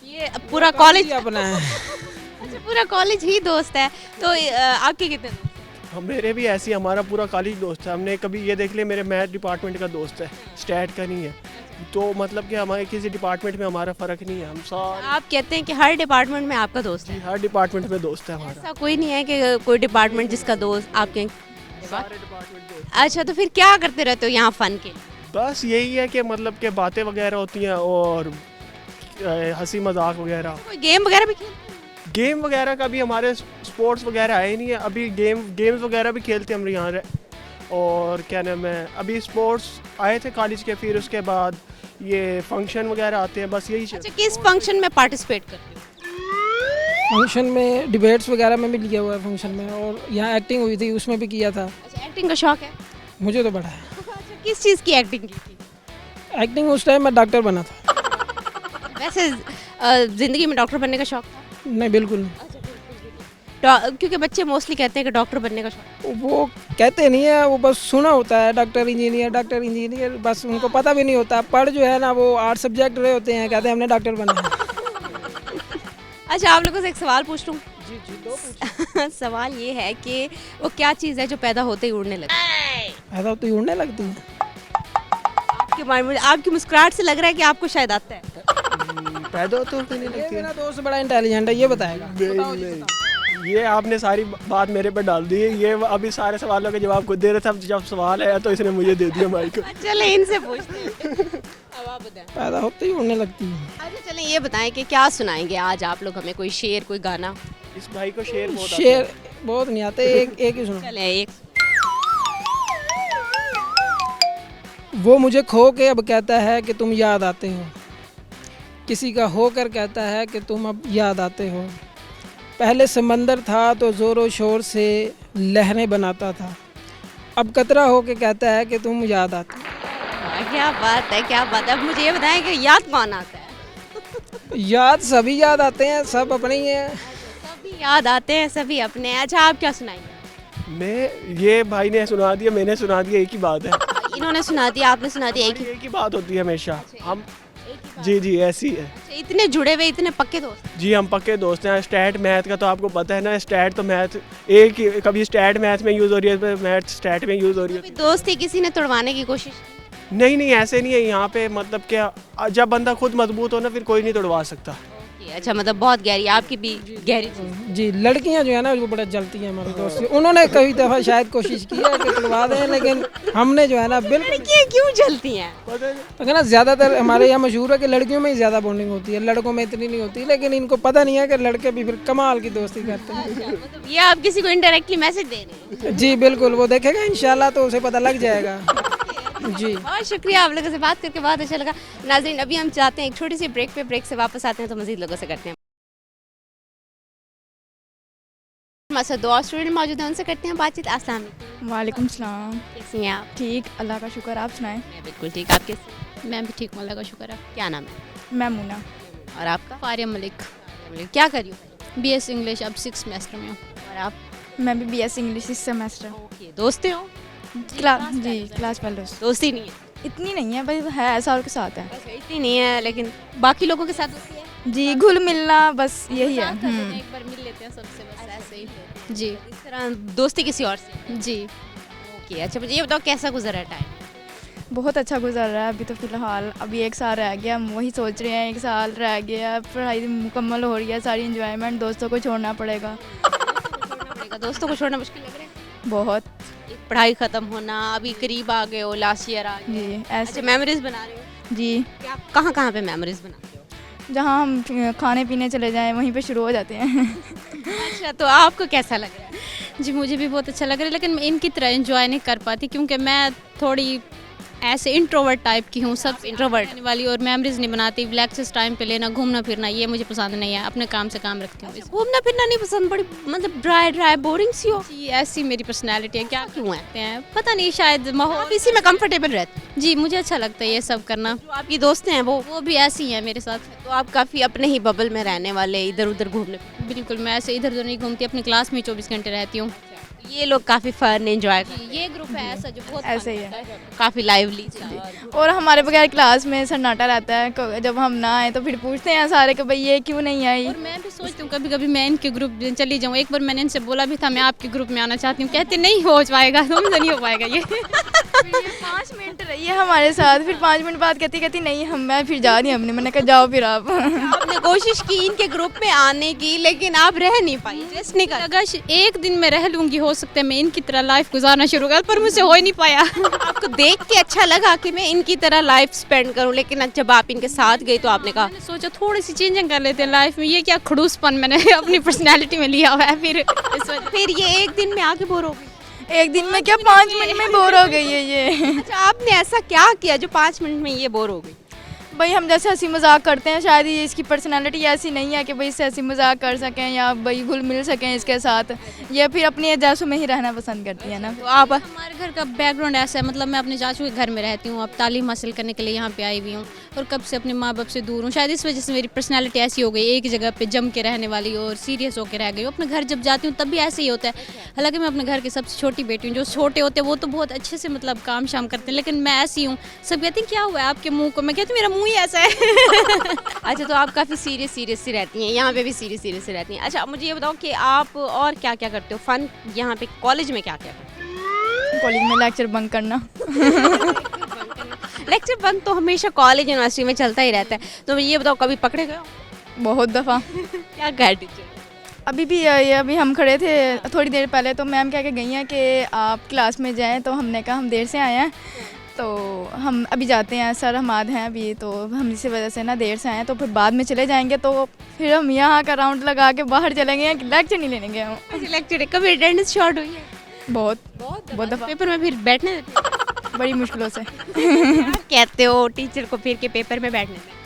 ये पूरा कॉलेज ही अपना है। अच्छा, पूरा कॉलेज ही दोस्त है। तो आपके कितने दोस्त हैं? मेरे भी ऐसी, हमारा पूरा कॉलेज दोस्त है। हमने कभी ये देख लिया, मेरे मैथ डिपार्टमेंट का दोस्त है, स्टैट का नहीं है। तो मतलब कि हमारे किसी डिपार्टमेंट में हमारा फ़र्क नहीं है, हम सारे आप कहते हैं कि हर डिपार्टमेंट में आपका दोस्त है? हर डिपार्टमेंट में दोस्त है हमारा। ऐसा कोई नहीं है कि कोई डिपार्टमेंट जिसका दोस्त आपके? सारे डिपार्टमेंट दोस्त। अच्छा, तो फिर क्या करते रहते हो यहाँ फन के? बस यही है कि मतलब कि बातें वगैरह होती हैं और हंसी मजाक वगैरह। कोई गेम वगैरह भी खेलते हैं? गेम वगैरह का भी हमारे स्पोर्ट्स वगैरह है ही नहीं है अभी। गेम्स वगैरह भी खेलते हैं हम यहाँ। और क्या नाम है, अभी स्पोर्ट्स आए थे कॉलेज के, फिर उसके बाद ये फंक्शन वगैरह आते हैं, बस यही। अच्छा, किस फंक्शन में पार्टिसिपेट करते हो? फंक्शन में डिबेट्स वगैरह में भी लिया हुआ है फंक्शन में, और यहाँ एक्टिंग हुई थी उसमें भी किया था। अच्छा, एक्टिंग का शौक है? मुझे तो बड़ा है। अच्छा, किस चीज़ की एक्टिंग की थी? एक्टिंग उस टाइम मैं डॉक्टर बना था। वैसे ज़िंदगी में डॉक्टर बनने का शौक था? नहीं, बिल्कुल नहीं। क्योंकि बच्चे मोस्टली कहते हैं कि डॉक्टर बनने का शौक। वो कहते नहीं है, वो बस सुना होता है डॉक्टर इंजीनियर, बस उनको पता भी नहीं होता। पढ़ जो है ना वो 8 सब्जेक्ट रहे होते हैं, कहते हैं हमने डॉक्टर बनना है। अच्छा, आप लोगों से एक सवाल पूछ लूँ? जी दो सवाल ये है कि वो क्या चीज़ है जो पैदा होते ही उड़ने लगती है? पैदा होते ही उड़ने लगती है। आपकी मुस्कुराहट से लग रहा है कि आपको शायद आता है। पैदा तो नहीं ये लगती है। मेरा दोस्त बड़ा इंटेलिजेंट है, ये बताएगा। बताओ जी, बताओ। ये आपने सारी बात मेरे पे डाल दी है। ये अभी सारे सवालों के जवाब खुद दे रहे थे, अब जब सवाल आया तो इसने मुझे दे दिया माइक। चले इनसे पूछते हैं। अब आप बताएं। पैदा होते ही उड़ने लगती है। अच्छा चलें, ये बताएं कि क्या सुनाएंगे आज आप लोग हमें? कोई शेर, कोई गाना? इस भाई को शेर बहुत आता है। शेर बहुत नहीं आते, एक ही सुनो। चलें एक। वो मुझे खो के अब कहता है कि तुम याद आते हो, किसी का होकर कहता है कि तुम अब याद आते हो। पहले समंदर था तो ज़ोरों शोर से लहरें बनाता था, अब कतरा हो के कहता है कि तुम याद आते हो। क्या बात है, क्या बात है। अब मुझे ये बताएं कि याद कौन आता है? याद सभी याद आते हैं, सब अपने ही हैं। सभी याद आते हैं, सभी अपने हैं। अच्छा, आप क्या सुनाएंगे? ये भाई ने सुना दिया, मैंने सुना दिया, एक ही बात है। इन्होंने सुना दिया, आपने सुना दिया, एक ही। एक ही बात होती है हमेशा। हम एक ही बात। जी ऐसी है। अच्छा, इतने जुड़े हुए, इतने पक्के दोस्त? जी हम पक्के दोस्त हैं। स्टैट मैथ का तो आपको पता है ना, स्टैट तो मैथ एक ही, कभी स्टैट मैथ में यूज़ हो रही है, मैथ स्टैट में यूज़ हो रही है। कभी दोस्ती किसी ने तोड़वाने की कोशिश की? नहीं ऐसे नहीं है यहाँ पे। मतलब क्या, जब बंदा खुद मजबूत हो ना फिर कोई नहीं तोड़वा सकता। ओके, अच्छा, मतलब बहुत गहरी, आपकी भी गहरी चीज़। जी, लड़कियां जो है ना वो बड़ा जलती हैं हमारी दोस्ती। उन्होंने कई दफ़ा शायद कोशिश की है कि तुड़वा दें, लेकिन हमने जो है ना बिल्कुल। लड़कियाँ क्यों जलती हैं? तो कहना ज़्यादातर हमारे यहाँ मशहूर है कि लड़कियों में ही ज़्यादा बॉन्डिंग होती है, लड़कों में इतनी नहीं होती। लेकिन इनको पता नहीं है कि लड़के भी फिर कमाल की दोस्ती करते हैं। मतलब ये आप किसी को इनडायरेक्टली मैसेज दे रहे हैं? जी बिल्कुल, वो देखेगा इंशाल्लाह तो उसे पता लग जाएगा। जी बहुत शुक्रिया, आप लोगों से बात करके बहुत अच्छा लगा। नाज़रीन, अभी हम चाहते हैं एक छोटी सी ब्रेक पे, ब्रेक से वापस आते हैं तो मज़ीद लोगों से करते हैं। हमारे साथ 2 और स्टूडेंट मौजूद हैं, उनसे करते हैं बातचीत। अस्सलाम वालेकुम, वालेकुम सलाम। कैसी हैं आप? ठीक, अल्लाह का शुक्र, आप सुनाएं। मैं बिल्कुल ठीक, आप कैसे हैं? मैं भी ठीक हूँ, अल्लाह का शुक्र है। क्या नाम है? मैं मुना। और आपका? फारिया मलिक, क्या कर रही हो? बीएस इंग्लिश, अब 6 सेमेस्टर में हूँ। और आप? मैं भी बीएस इंग्लिश इस सेमेस्टर। ओके, दोस्ती हो? Class fellow. दोस्ती नहीं है? इतनी नहीं है भाई, है सारों के साथ है। अच्छा, इतनी नहीं है, लेकिन बाकी लोगों के साथ दोस्ती है? जी, घुल मिलना बस यही है। एक बार मिल लेते हैं सबसे, बस ऐसे ही। जी इस तरह दोस्ती किसी और से? जी। ओके, अच्छा मुझे ये बताओ कैसा गुजरा है टाइम? बहुत अच्छा गुजर रहा है अभी तो फ़िलहाल। अभी 1 साल रह गया, हम वही सोच रहे हैं 1 साल रह गया, पढ़ाई मुकम्मल हो रही है, सारी इंजॉयमेंट, दोस्तों को छोड़ना पड़ेगा। दोस्तों को छोड़ना मुश्किल लग रहा है? बहुत। एक पढ़ाई खत्म होना, अभी करीब आ गए हो, लास्ट ईयर आ गए। जी, अच्छा, ऐसे। मेमोरीज बना रहे हो? जी, क्या कहाँ कहाँ पे मेमोरीज बनाते हो? जहाँ हम खाने पीने चले जाएं वहीं पे शुरू हो जाते हैं। अच्छा, तो आपको कैसा लग रहा है? जी, मुझे भी बहुत अच्छा लग रहा है, लेकिन मैं इनकी तरह एंजॉय नहीं कर पाती क्योंकि मैं थोड़ी ऐसे इंट्रोवर्ट टाइप की हूँ, सब इंट्रोवर्ट रहने वाली, और मेमोरीज नहीं बनाती। लेक्चर्स टाइम पे लेना, घूमना फिरना, ये मुझे पसंद नहीं है। अपने काम से काम रखती हूँ। घूमना फिरना नहीं पसंद? बड़ी मतलब ड्राई बोरिंग सी हो। जी, ऐसी मेरी पर्सनैलिटी है। क्या क्यों है? कहते हैं, पता नहीं, शायद माहौल। आप इसी में कंफर्टेबल रहते हैं? जी, मुझे अच्छा लगता है ये सब करना। जो आपकी दोस्त हैं वो भी ऐसी हैं मेरे साथ। तो आप काफ़ी अपने ही बबल में रहने वाले, इधर उधर घूमने? बिल्कुल, मैं ऐसे इधर उधर नहीं घूमती, अपनी क्लास में 24 घंटे रहती हूँ। ये लोग काफ़ी फन एंजॉय जी, ये ग्रुप है ऐसा जो बहुत ऐसे ही है। काफ़ी लाइवली। और हमारे बगैर क्लास में सन्नाटा रहता है। जब हम ना आए तो फिर पूछते हैं सारे कि भाई ये क्यों नहीं आई। और मैं भी सोचती हूँ कभी कभी मैं इनके ग्रुप चली जाऊँ। एक बार मैंने इनसे बोला भी था मैं आपके ग्रुप में आना चाहती हूँ, कहते नहीं हो पाएगा, तुमसे नहीं हो पाएगा ये। 5 मिनट रही है हमारे साथ, फिर 5 मिनट बाद कहती नहीं मैं फिर जा रही हूँ अपने। मैंने कहा जाओ फिर आप। आपने कोशिश की इनके ग्रुप में आने की, लेकिन आप रह नहीं पाई, जस्ट नहीं कर। अगर एक दिन मैं रह लूँगी, हो सकता है मैं इनकी तरह लाइफ गुजारना शुरू कर, पर मुझसे हो ही नहीं पाया। आपको देख के अच्छा लगा कि मैं इनकी तरह लाइफ स्पेंड करूं, लेकिन जब आप इनके साथ गई तो आपने कहा मैंने सोचा थोड़ी सी चेंजिंग कर लेते हैं लाइफ में, ये क्या खड़ूसपन मैंने अपनी पर्सनैलिटी में लिया हुआ है। फिर ये एक दिन में आके बोर हो गई? एक दिन में क्या 5 मिनट में बोर हो गई है ये। अच्छा, आपने ऐसा क्या किया जो 5 मिनट में ये बोर हो गई? भाई हम जैसे हंसी मजाक करते हैं, शायद ये इसकी पर्सनालिटी ऐसी नहीं है कि भाई इससे हंसी मजाक कर सकें या भाई घुल मिल सकें इसके साथ। ये फिर अपनी एहसासों में ही रहना पसंद करती है ना। तो आप हमारे घर का बैकग्राउंड ऐसा है, मतलब मैं अपने चाचू के घर में रहती हूँ, अब तालीम हासिल करने के लिए यहाँ पे आई हुई हूँ, और कब से अपने माँ बाप से दूर हूँ। शायद इस वजह से मेरी पर्सनैलिटी ऐसी हो गई, एक जगह पे जम के रहने वाली और सीरियस होकर रह गई हूँ। अपने घर जब जाती हूँ तब भी ऐसे ही होता है। हालांकि मैं अपने घर की सबसे छोटी बेटी हूँ, जो छोटे होते हैं वो तो बहुत अच्छे से मतलब काम शाम करते हैं, लेकिन मैं ऐसी हूँ। सब कहते हैं क्या हुआ है आपके मुँह को, मैं कहती हूँ मेरा मुँह ही ऐसा है। अच्छा, तो आप काफ़ी सीरियस सी रहती हैं, यहाँ पे भी सीरियस सी रहती हैं। अच्छा, मुझे ये बताओ कि आप और क्या क्या करते हो फन यहाँ पे कॉलेज में? क्या क्या करते हो कॉलेज में? लेक्चर बंक करना। लेक्चर बंक तो हमेशा कॉलेज यूनिवर्सिटी में चलता ही रहता है। तो ये बताओ कभी पकड़े गए हो? बहुत दफ़ा। क्या कहा टीचर? अभी हम खड़े थे थोड़ी देर पहले, तो मैम कह के गई हैं कि आप क्लास में जाएं, तो हमने कहा हम देर से आए हैं तो हम अभी जाते हैं, सर हमाद हैं अभी, तो हम इसी वजह से ना देर से आए, तो फिर बाद में चले जाएंगे। तो फिर हम यहाँ का राउंड लगा के बाहर चलेंगे, लेक्चर नहीं लेने गए हम। लेक्चर कभी अटेंडेंस शॉर्ट हुई है? बहुत दफ़ा। पेपर में फिर बैठने देते हैं? बड़ी मुश्किलों से। क्या कहते हो टीचर को फिर के पेपर में बैठने में?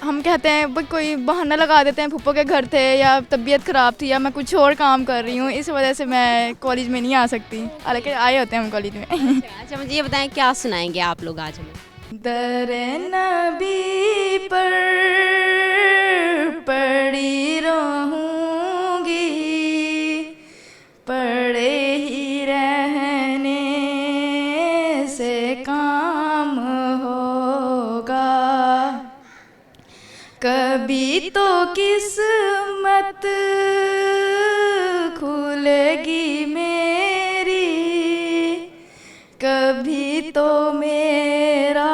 हम कहते हैं भाई कोई बहाना लगा देते हैं, फूफो के घर थे या तबीयत ख़राब थी या मैं कुछ और काम कर रही हूँ, इस वजह से मैं कॉलेज में नहीं आ सकती। हालांकि आए होते हैं हम कॉलेज में। अच्छा, मुझे ये बताएं क्या सुनाएंगे आप लोग आज हमें? दरे नबी पर पड़ी रहूंगी, पड़े ही रहने से काम होगा, कभी तो किस्मत खुलेगी मेरी, कभी तो मेरा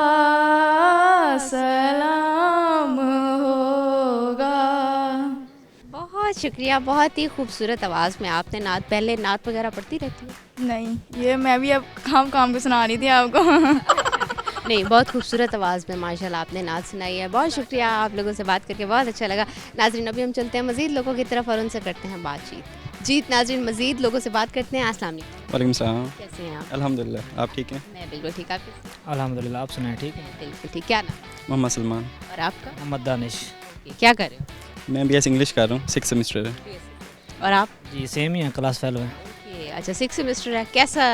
सलाम होगा। बहुत शुक्रिया, बहुत ही खूबसूरत आवाज़ में आपने नात, पहले नात वगैरह पढ़ती रहती है? नहीं, ये मैं भी अब काम को सुना रही थी आपको। नहीं, बहुत खूबसूरत आवाज़ में माशाल्लाह आपने नात सुनाई है। बहुत शुक्रिया, आप लोगों से बात करके बहुत अच्छा लगा। नाज़रीन, अभी हम चलते हैं मज़ीद लोगों की तरफ और उनसे करते हैं बातचीत। नाज़रीन, मज़ीद लोगों से बात करते हैं। अस्सलाम वालेकुम। वालेकुम सलाम। कैसे हैं आप? अल्हम्दुलिल्लाह, आप ठीक हैं? मैं बिल्कुल ठीक, आप कैसे हैं? अल्हम्दुलिल्लाह, आप सुनाए ठीक है? मैं बिल्कुल ठीक। क्या नाम? मोहम्मद सलमान। और आपका? मोहम्मद दानिश। क्या कर रहे हो? मैं बीएस इंग्लिश कर रहा हूँ, 6 सेमेस्टर है। और आप? जी सेम ही है, क्लास फेलो है। ओके, अच्छा 6 सेमेस्टर है। कैसा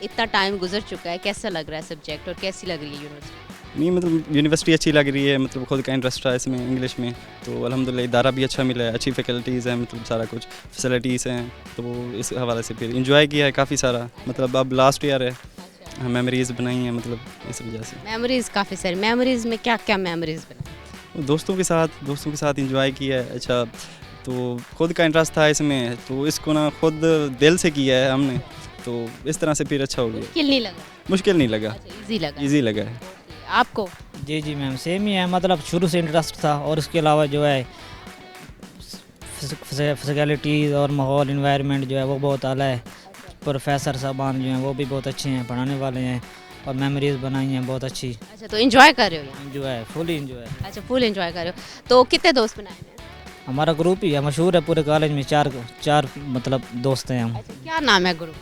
इतना टाइम गुजर चुका है, कैसा लग रहा है सब्जेक्ट और कैसी लग रही है यूनिवर्सिटी? नहीं मतलब यूनिवर्सिटी अच्छी लग रही है, मतलब खुद का इंटरेस्ट है इसमें इंग्लिश में, तो अल्हम्दुलिल्लाह इदारा भी अच्छा मिला है, अच्छी फैकल्टीज़ हैं, मतलब सारा कुछ फैसिलिटीज़ हैं, तो इस हवाले से फिर इंजॉय किया है काफ़ी सारा। मतलब अब लास्ट ईयर है, मेमोरीज़ बनाई हैं, मतलब इस वजह से। मेमोरीज काफ़ी सारी, मेमोरीज में क्या क्या मेमोरीज बनाई? दोस्तों के साथ इंजॉय किया है। अच्छा, तो खुद का इंटरेस्ट था इसमें, तो इसको ना खुद दिल से किया है हमने, तो इस तरह से फिर अच्छा हो गया। मुश्किल नहीं लगा? मुश्किल नहीं लगा, इजी लगा? ईजी लगा है। आपको? जी मैम सेम ही है, मतलब शुरू से इंटरेस्ट था, और उसके अलावा जो है फिजिकलिटीज़ और माहौल इन्वायरमेंट जो है वो बहुत आला है। प्रोफेसर साहबान जो हैं वो भी बहुत अच्छे हैं, पढ़ाने वाले हैं, और मेमोरीज बनाई हैं बहुत अच्छी। अच्छा, तो एंजॉय कर रहे हो यहाँ? Enjoy, full enjoy. अच्छा, फुल एंजॉय कर रहे हो। तो कितने दोस्त बनाए हैं? हमारा ग्रुप ही है, मशहूर है पूरे कॉलेज में, चार मतलब दोस्त हैं हम। अच्छा, क्या नाम है ग्रुप?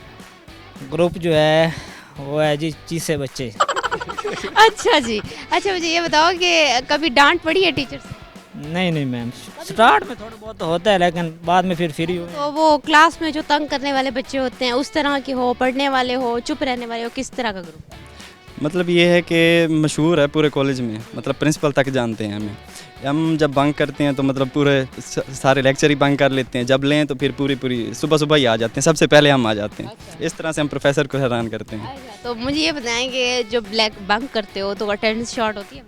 ग्रुप जो है वो है जी चीसे बच्चे। अच्छा जी। अच्छा, मुझे ये बताओ कि कभी डांट पड़ी है टीचर से? नहीं मैम, स्टार्ट में थोड़ा बहुत तो होता है, लेकिन बाद में फिर फ्री हुए। तो वो क्लास में जो तंग करने वाले बच्चे होते हैं उस तरह के हो, पढ़ने वाले हो, चुप रहने वाले हो, किस तरह का ग्रुप है? मतलब ये है कि मशहूर है पूरे कॉलेज में, मतलब प्रिंसिपल तक जानते हैं हमें। हम जब बंक करते हैं तो मतलब पूरे सारे लेक्चर ही बंक कर लेते हैं, जब लें तो फिर पूरी सुबह ही आ जाते हैं, सबसे पहले हम आ जाते हैं। अच्छा। इस तरह से हम प्रोफेसर को हैरान करते हैं। अच्छा, तो मुझे ये बताएं कि जब ब्लैक बंक करते हो तो अटेंडेंस शॉर्ट होती है?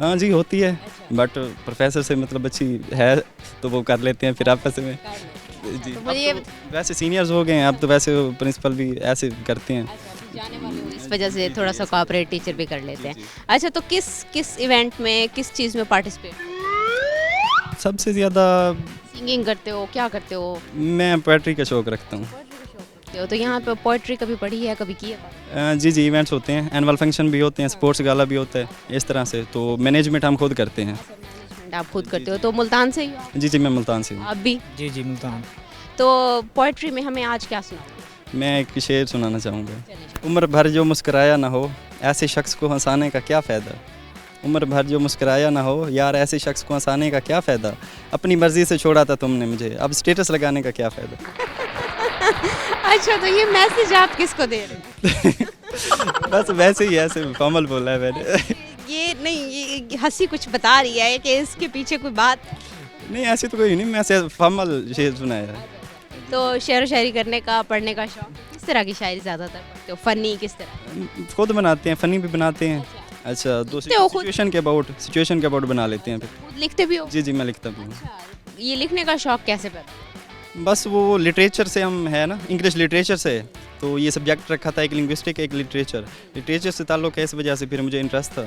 हाँ जी होती है, बट प्रोफेसर से मतलब अच्छी है तो वो कर लेते हैं फिर आपस में। जी, तो अब मुझे ये तो वैसे सीनियर्स हो गए हैं, अब तो वैसे प्रिंसिपल भी ऐसे करते हैं। जाने वाले हो, इस वजह से थोड़ा सा कोऑपरेट टीचर भी कर लेते हैं। अच्छा, तो किस इवेंट में, किस चीज़ में पार्टिसिपेट? सबसे ज़्यादा सिंगिंग करते हो, क्या करते हो? मैं पोएट्री का शौक़ रखता हूँ। करते हो तो यहाँ पे पोइट्री कभी पढ़ी है, कभी की है? जी इवेंट्स होते हैं, एनुअल फंक्शन भी होते हैं, स्पोर्ट्स गाला भी होता है, इस तरह से। तो मैनेजमेंट हम खुद करते हैं। आप खुद करते हो? तो मुल्तान से ही हो आप? जी मैं मुल्तान से हूँ। आप भी? जी मुल्तान। तो पोइट्री में हमें आज क्या सुनाओगे? मैं एक शेर सुनाना चाहूँगा। उम्र भर जो मुस्कुराया ना हो, ऐसे शख्स को हंसाने का क्या फ़ायदा। उम्र भर जो मुस्कुराया ना हो, यार ऐसे शख्स को हंसाने का क्या फ़ायदा। अपनी मर्ज़ी से छोड़ा था तुमने मुझे, अब स्टेटस लगाने का क्या फ़ायदा। अच्छा, तो ये मैसेज आप किसको दे रहे हो? बस वैसे ही ऐसे फॉर्मल बोला है मैंने। ये नहीं, ये हंसी कुछ बता रही है कि इसके पीछे कोई बात? नहीं ऐसी तो कोई नहीं, मैं ऐसे फॉर्मल शेर सुनाया है। तो शेर व शायरी करने का, पढ़ने का शौक, किस तरह की शायरी ज़्यादातर पढ़ते हो? फ़नी किस तरह? खुद बनाते हैं, फ़नी भी बनाते हैं। अच्छा, दो सिचुएशन के अबाउट बना लेते हैं फिर। खुद लिखते भी हो? जी मैं लिखता भी हूँ। अच्छा, ये लिखने का शौक कैसे पैदा? बस वो लिटरेचर से हम है ना, इंग्लिश लिटरेचर से, तो ये सब्जेक्ट रखा था, एक लिंग्विस्टिक एक लिटरेचर से ताल्लुक़ है, इस वजह से फिर मुझे इंटरेस्ट था,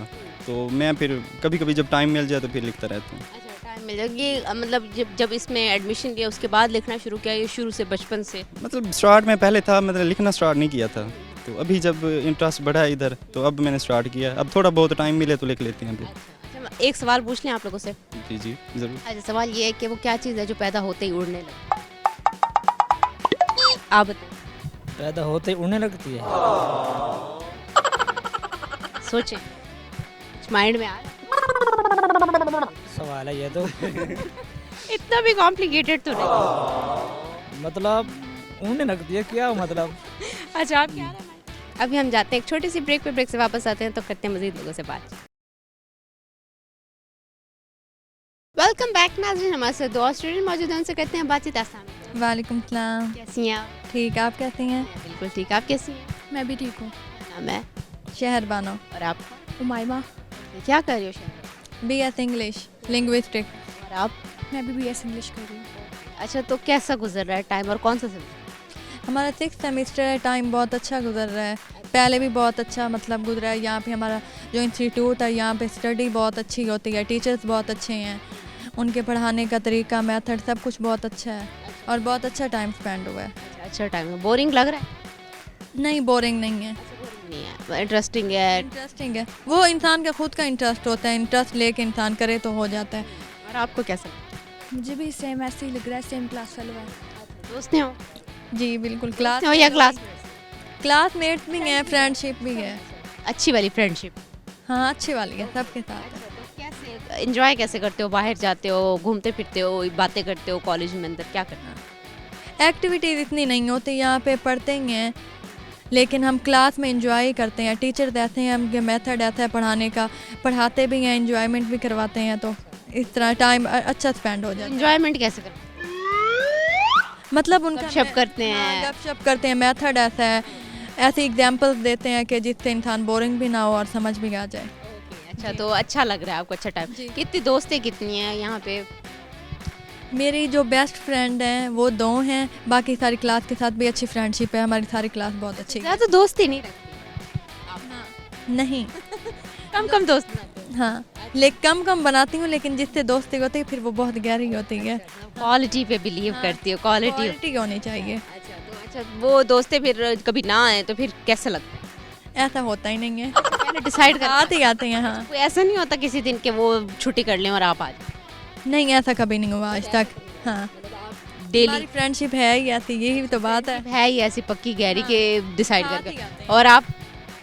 तो मैं फिर कभी कभी जब टाइम मिल जाए तो फिर लिखता रहता हूँ। अच्छा, टाइम मिल जाए। ये मतलब जब इसमें एडमिशन लिया उसके बाद लिखना शुरू किया, ये शुरू से बचपन से? मतलब स्टार्ट में पहले था, मतलब लिखना स्टार्ट नहीं किया था, तो अभी जब इंटरेस्ट बढ़ा इधर तो अब मैंने स्टार्ट किया। अब थोड़ा बहुत टाइम मिले तो लिख लेते हैं फिर। अच्छा, एक सवाल पूछ लें आप लोगों से? जी ज़रूर। अच्छा, सवाल ये है कि वो क्या चीज़ है जो पैदा होते ही उड़ने लगे? आप बताएं। पैदा होते ही उड़ने लगती है? सोचें, कुछ माइंड में आ रहा है? सवाल है ये तो। इतना भी कॉम्प्लिकेटेड तो नहीं। मतलब उड़ने लगती है क्या मतलब? अच्छा, आप क्या? अभी हम जाते हैं एक छोटी सी ब्रेक पे, ब्रेक से वापस आते हैं तो करते हैं मज़ीद लोगों से बात। वेलकम बैक नाज़रीन, हमारे साथ दो स्टूडेंट मौजूद हैं, उनसे करते हैं बातचीत। अस्सलाम वालेकुम सलाम। कैसी हैं आप? ठीक, आप कैसी हैं? बिल्कुल ठीक, आप कैसी हैं? मैं भी ठीक हूँ। नाम है? शहर बानो। और आप? उमाइमा। क्या कर रही हो शहर? BS English linguistic. और आप? मैं भी BS इंग्लिश कर रही हूँ। अच्छा, तो कैसा गुजर रहा है टाइम और कौन सा सेमेस्टर? हमारा 6th सेमेस्टर है, टाइम बहुत अच्छा गुजर रहा है, पहले भी बहुत अच्छा मतलब गुजरा है। यहाँ पे हमारा जो इंस्टीट्यूट है, यहाँ पे स्टडी बहुत अच्छी होती है, टीचर्स बहुत अच्छे हैं, उनके पढ़ाने का तरीका, मेथड, सब कुछ बहुत अच्छा है और बहुत अच्छा टाइम स्पेंड हुआ है। अच्छा टाइम है। बोरिंग लग रहा है? नहीं, बोरिंग नहीं है। नहीं है, इंटरेस्टिंग है। इंटरेस्टिंग है, वो इंसान का खुद का इंटरेस्ट होता है, इंटरेस्ट लेके इंसान करे तो हो जाता है। और आपको कैसा लगता है? मुझे भी सेम ऐसे ही लग रहा है, सेम क्लास फेलो है। दोस्त हो? जी बिल्कुल, क्लास हो या क्लासमेट्स भी हैं, फ्रेंडशिप भी है। अच्छी वाली फ्रेंडशिप? हाँ, अच्छी वाली है, सबके साथ है। एंजॉय कैसे करते हो? बाहर जाते हो, घूमते फिरते हो, बातें करते हो कॉलेज में अंदर, क्या करना? एक्टिविटीज़ इतनी नहीं होती, यहाँ पे पढ़ते ही हैं, लेकिन हम क्लास में इंजॉय करते हैं। टीचर देते हैं हमके मेथड आता है पढ़ाने का, पढ़ाते भी हैं, इंजॉयमेंट भी करवाते हैं, तो इस तरह टाइम अच्छा स्पेंड हो जाता है। एंजॉयमेंट कैसे करते मतलब उनका गपशप करते हैं? गपशप करते हैं, मेथड ऐसा है, ऐसे एग्जांपल्स देते हैं कि जिससे इंसान बोरिंग भी ना हो और समझ भी आ जाए। अच्छा, तो अच्छा लग रहा है आपको, अच्छा टाइम। कितनी दोस्तें कितनी हैं यहाँ पे? मेरी जो बेस्ट फ्रेंड हैं वो 2 हैं, बाकी सारी क्लास के साथ भी अच्छी फ्रेंडशिप है, हमारी सारी क्लास बहुत अच्छी है। ज़्यादा दोस्ती नहीं रखती? नहीं कम कम दोस्त बनाते हो? हाँ, लेकिन कम क्वालिटी हूँ, लेकिन जिससे दोस्ती होती है फिर वो बहुत गहरी होती है। क्वालिटी पे बिलीव करती हो? क्वालिटी होनी चाहिए। अच्छा, वो दोस्तें फिर कभी ना आए तो फिर कैसा लगता है? ऐसा होता ही नहीं है, पहले डिसाइड कर आते हैं। हाँ, कोई ऐसा नहीं होता किसी दिन के वो छुट्टी कर लें और आप आ जाए? नहीं, ऐसा कभी नहीं हुआ आज तक। हाँ, डेली फ्रेंडशिप है ही ऐसी, यही तो बात है ही ऐसी पक्की गहरी के डिसाइड करके। और आप?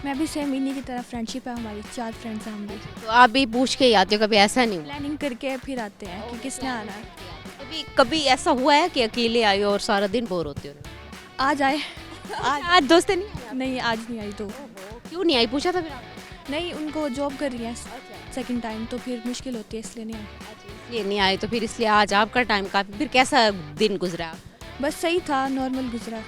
मैं भी सेम इन्हीं की तरह, फ्रेंडशिप है हमारी, 4 फ्रेंड्स हैं हम भी। तो आप भी पूछ के ही आते हो? कभी ऐसा नहीं हुआ? प्लानिंग करके फिर आते हैं कि किसने आना है। कभी ऐसा हुआ है कि अकेले आए हो और सारा दिन बोर होते हो? आज आए। आज दोस्त नहीं, आज नहीं आई। तो क्यों नहीं आई, पूछा था फिर आप? नहीं, उनको जॉब कर रही है सेकंड टाइम, तो फिर मुश्किल होती है, इसलिए नहीं आई। ये नहीं आए तो फिर इसलिए आज आपका टाइम काफी। फिर कैसा दिन गुजरा? बस सही था, नॉर्मल गुजरा,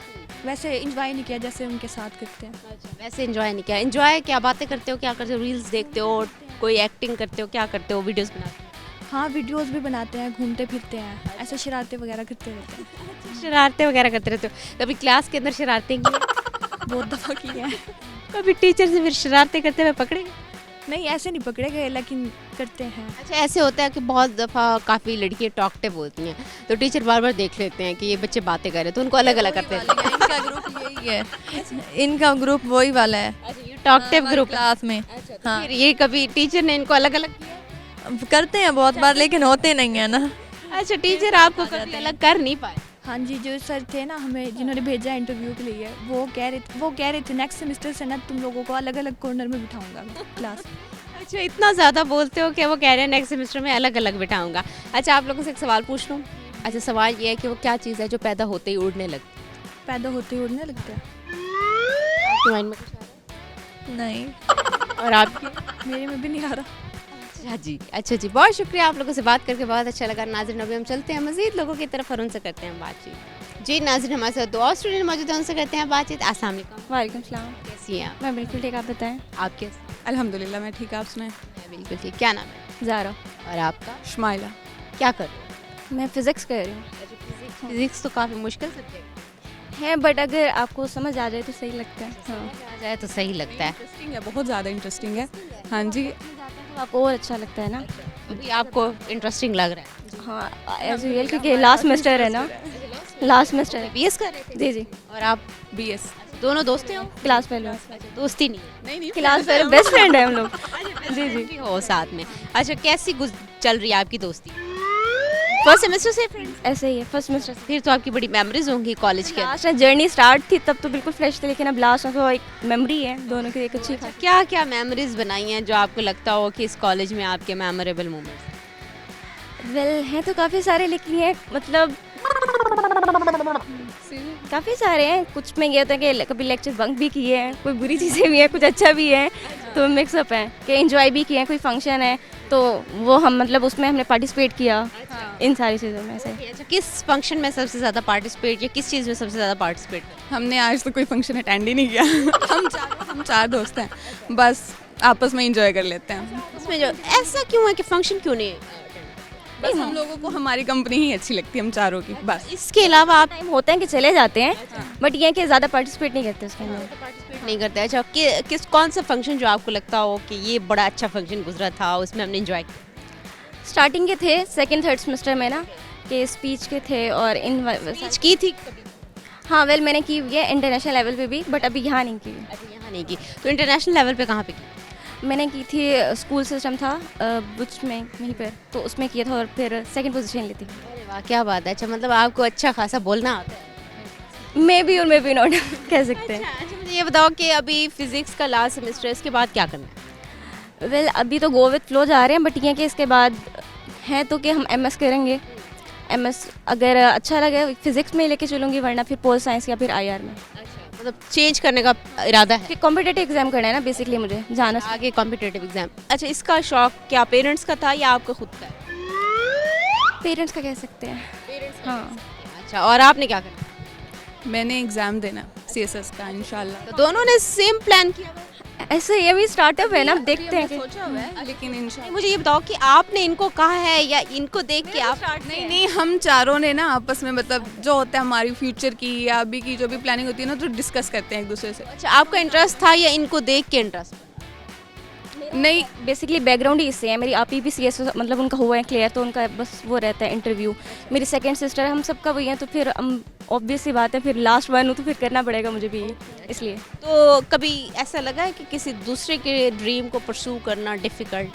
वैसे एंजॉय नहीं किया जैसे उनके साथ करते हैं। वैसे एंजॉय नहीं किया? एंजॉय क्या बातें करते हो, क्या करते हो? रील्स देखते हो, कोई एक्टिंग करते हो, क्या करते हो? वीडियोस बनाते हो? हाँ, वीडियोस भी बनाते हैं, घूमते फिरते हैं, ऐसे शरारतें वगैरह करते रहते हैं। शरारतें वगैरह करते रहते हो? कभी क्लास के अंदर शरारतें की? बहुत दफ़ा की है। कभी टीचर से फिर शरारतें करते हुए पकड़े गए? नहीं, ऐसे नहीं पकड़े गए, लेकिन करते हैं। अच्छा, ऐसे होता है कि बहुत दफ़ा काफ़ी लड़कियाँ टॉकटिव होती हैं, तो टीचर बार बार देख लेते हैं कि ये बच्चे बातें कर रहे हैं, तो उनको अलग अलग करते हैं। इनका ग्रुप यही है, इनका ग्रुप वही वाला है, टॉकटिव ग्रुप क्लास में। हाँ, फिर ये कभी टीचर ने इनको अलग अलग किया? करते हैं बहुत बार, लेकिन होते नहीं है ना। अच्छा, टीचर आपको कभी अलग कर नहीं पाए? हाँ जी, जो सर थे ना हमें, जिन्होंने भेजा इंटरव्यू के लिए, वो कह रहे थे नेक्स्ट सेमेस्टर से ना तुम लोगों को अलग अलग कॉर्नर में बिठाऊंगा मैं क्लास। अच्छा, इतना ज़्यादा बोलते हो कि वो कह रहे हैं नेक्स्ट सेमेस्टर में अलग अलग बिठाऊंगा। अच्छा, आप लोगों से एक सवाल पूछ लूँ? अच्छा, सवाल ये है कि वो क्या चीज़ है जो पैदा होते ही उड़ने लगती? पैदा होते ही उड़ने लगता है। आपके माइंड में कुछ आ रहा नहीं। और आपके? मेरे में भी नहीं आ रहा। अच्छा जी, अच्छा जी, बहुत शुक्रिया, आप लोगों से बात करके बहुत अच्छा लगा। नाज़रीन, अभी हम चलते हैं मज़ीद लोगों की तरफ और उनसे करते हैं बातचीत। जी नाज़रीन, हमारे साथ 2 और स्टूडेंट मौजूद हैं, उनसे करते हैं बातचीत। अस्सलाम वालेकुम। वालेकुम सलाम। कैसी हैं आप? मैं बिल्कुल ठीक, आप बताएं। आप कैसे? अल्हम्दुलिल्लाह मैं ठीक, आप सुनाएं? मैं बिल्कुल ठीक। क्या नाम है? ज़ारा। और आपका? शमाइला। क्या कर रहे हो? मैं फ़िज़िक्स कर रही हूँ। फिजिक्स तो काफ़ी मुश्किल सब्जेक्ट है, बट अगर आपको समझ आ जाए तो सही लगता है। हाँ, आ जाए तो सही लगता है। इंटरेस्टिंग है, बहुत ज़्यादा इंटरेस्टिंग है। हाँ जी, तो आपको और अच्छा लगता है ना? अभी आपको इंटरेस्टिंग लग रहा है? हाँ, एज यूजुअल, क्योंकि लास्ट सेमेस्टर है ना, लास्ट सेमेस्टर है। बीएस कर रहे थे? जी जी। और आप? बीएस। दोनों दोस्तें हो? Class fellow. दोस्ती नहीं है? नहीं, क्लास फेलो, बेस्ट फ्रेंड है हम लोग। जी जी। हो साथ में। अच्छा, कैसी चल रही है आपकी दोस्ती? फर्स्ट सेमेस्टर से फ्रेंड? ऐसे ही है, फर्स्ट सेमेस्टर से। फिर तो आपकी बड़ी मेमोरीज होंगी कॉलेज के। लास्ट में जर्नी स्टार्ट थी तब तो बिल्कुल फ्रेश थे, लेकिन अब लास्ट में तो एक मेमोरी है दोनों की, एक अच्छी। क्या क्या मेमोरीज बनाई हैं जो आपको लगता हो कि इस कॉलेज में आपके मेमोरेबल मोमेंट्स? वेल, हैं तो काफ़ी सारे, लेकिन ये मतलब काफ़ी सारे हैं। कुछ में ये होता है कि कभी लेक्चर बंक भी किए हैं, कोई बुरी चीज़ें भी हैं, कुछ अच्छा भी है, तो मिक्सअप है कि एंजॉय भी किए हैं। कोई फंक्शन है तो वो हम मतलब उसमें हमने पार्टिसिपेट किया। इन सारी चीज़ों में से। अच्छा, किस फंक्शन में सबसे ज़्यादा पार्टिसिपेट, या किस चीज़ में सबसे ज़्यादा पार्टिसिपेट? हमने आज तो कोई फंक्शन अटेंड ही नहीं किया। हम 4 दोस्त हैं, बस आपस में एंजॉय कर लेते हैं। उसमें जो ऐसा क्यों है कि फंक्शन क्यों नहीं? बस हम लोगों को हमारी कंपनी ही अच्छी लगती है, हम चारों की, बस। इसके अलावा आप? टाइम होते हैं कि चले जाते हैं, बट ये कि ज़्यादा पार्टिसिपेट नहीं करते उसके अंदर। पार्टिसिपेट नहीं करते। अच्छा, किस कौन सा फंक्शन जो आपको लगता हो कि ये बड़ा अच्छा फंक्शन गुजरा था, उसमें हमने एंजॉय किया? स्टार्टिंग के थे, सेकंड थर्ड सेमेस्टर में ना, कि स्पीच के थे और इन स्पीच की थी कभी? हाँ, वेल मैंने की हुई है इंटरनेशनल लेवल पे भी, बट अभी यहाँ नहीं की। अच्छा, यहाँ नहीं की, तो इंटरनेशनल लेवल पे कहाँ पे की? मैंने की थी, स्कूल सिस्टम था बुच में, वहीं पर, तो उसमें किया था और फिर सेकंड पोजीशन ली थी। अरे वाह, क्या बात है। अच्छा, मतलब आपको अच्छा खासा बोलना आता है? मे बी और मे बी नॉट कह सकते हैं। अच्छा, मुझे ये बताओ कि अभी फिजिक्स का लास्ट सेमेस्टर, इसके बाद क्या करना है? वेल, अभी तो गो विथ फ्लो जा रहे हैं, बट ये कि इसके बाद है तो कि हम MS करेंगे MS अगर अच्छा लगे फिजिक्स में लेके चलूँगी, वरना फिर पोल साइंस या फिर IR में। मतलब चेंज करने का इरादा है? फिर कॉम्पिटेटिव एग्जाम करना है ना बेसिकली मुझे जाना आगे कॉम्पिटेटिव एग्जाम। अच्छा, इसका शौक क्या पेरेंट्स का था या आपका खुद का है? पेरेंट्स का कह सकते हैं। हाँ। अच्छा, और आपने क्या करना? मैंने एग्ज़ाम देना CSS का इंशाल्लाह। तो दोनों ने सेम प्लान किया? ऐसे ये भी स्टार्टअप है ना, देखते हैं सोचा हुआ है, लेकिन इंशाल्लाह। मुझे ये बताओ कि आपने इनको कहा है या इनको देख के आप? नहीं, हम चारों ने ना आपस में मतलब जो होता है हमारी फ्यूचर की या अभी की जो भी प्लानिंग होती है ना, तो डिस्कस करते हैं एक दूसरे से। अच्छा, आपका इंटरेस्ट था या इनको देख के इंटरेस्ट? नहीं, बेसिकली बैकग्राउंड ही इससे है। मेरी आप ही भी CS मतलब उनका हुआ है क्लियर, तो उनका बस वो रहता है इंटरव्यू। मेरी सेकंड सिस्टर है, हम सबका वही है, तो फिर ऑब्वियस सी बात है, फिर लास्ट वन हूँ तो फिर करना पड़ेगा मुझे भी, इसलिए। तो कभी ऐसा लगा है कि किसी दूसरे के ड्रीम को परस्यू करना डिफ़िकल्ट?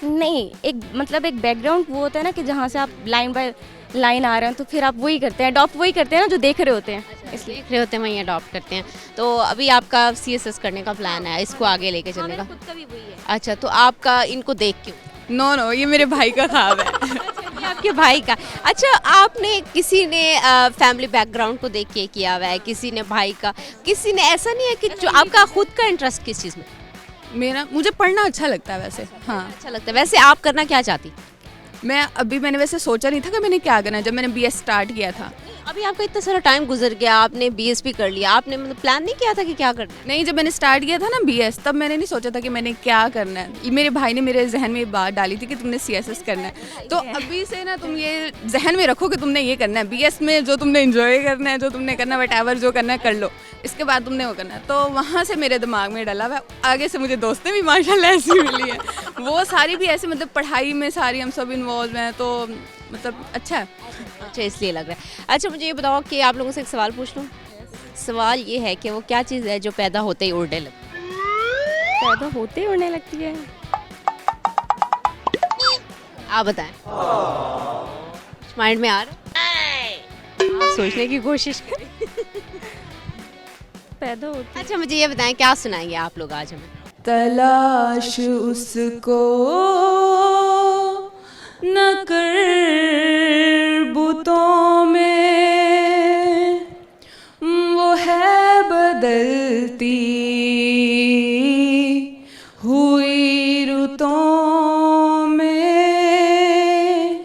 नहीं, एक मतलब एक बैकग्राउंड वो होता है ना कि जहाँ से आप लाइन बाय लाइन आ रहे हैं, तो फिर आप वही करते हैं, अडॉप्ट वही करते हैं ना जो देख रहे होते हैं, इसलिए देख रहे होते हैं वहीं अडॉप्ट करते हैं। तो अभी आपका CSS करने का प्लान है, इसको आगे लेके चलने का? खुद का भी वही है। अच्छा, तो आपका इनको देख क्यों? नो, ये मेरे भाई का ख्वाब है। ये आपके भाई का? अच्छा, आपने किसी ने फैमिली बैकग्राउंड को देख के किया हुआ है, किसी ने भाई का, किसी ने ऐसा नहीं है कि जो आपका खुद का इंटरेस्ट किस चीज़ में? मुझे पढ़ना अच्छा लगता है वैसे। हाँ, अच्छा लगता है। वैसे आप करना क्या चाहती? मैंने वैसे सोचा नहीं था कि मैंने क्या करना है जब मैंने BS स्टार्ट किया था। अभी आपका इतना सारा टाइम गुजर गया, आपने BS भी कर लिया, आपने मतलब प्लान नहीं किया था कि क्या करना है? नहीं, जब मैंने स्टार्ट किया था ना BS, तब मैंने नहीं सोचा था कि मैंने क्या करना है। मेरे भाई ने मेरे जहन में बात डाली थी कि तुमने CSS करना है, तो अभी से ना तुम ये जहन में रखो कि तुमने ये करना है। BS में जो तुमने इंजॉय करना है, जो तुमने करना है, वटएवर जो करना है कर लो, इसके बाद तुमने वो करना है। तो वहाँ से मेरे दिमाग में डला हुआ। आगे से मुझे दोस्तें भी माशाल्लाह ऐसी मिली हैं, वो सारी भी ऐसे मतलब पढ़ाई में सारी हम सब इन्वॉल्व हैं, तो मतलब अच्छा है। अच्छा, इसलिए लग रहा है। अच्छा, मुझे ये बताओ कि आप लोगों से एक सवाल पूछ लूँ। सवाल ये है कि वो क्या चीज़ है जो पैदा होते ही उड़ने लगती है? पैदा होते ही उड़ने लगती है? आप बताएं। माइंड में आ रहा है? आप सोचने की कोशिश करें। पैदा होती। अच्छा, मुझे ये बताएं, क्या सुनाएंगे आप लोग आज हमें? तलाश उसको न कर बुतों में, वो है बदलती हुई रुतों में,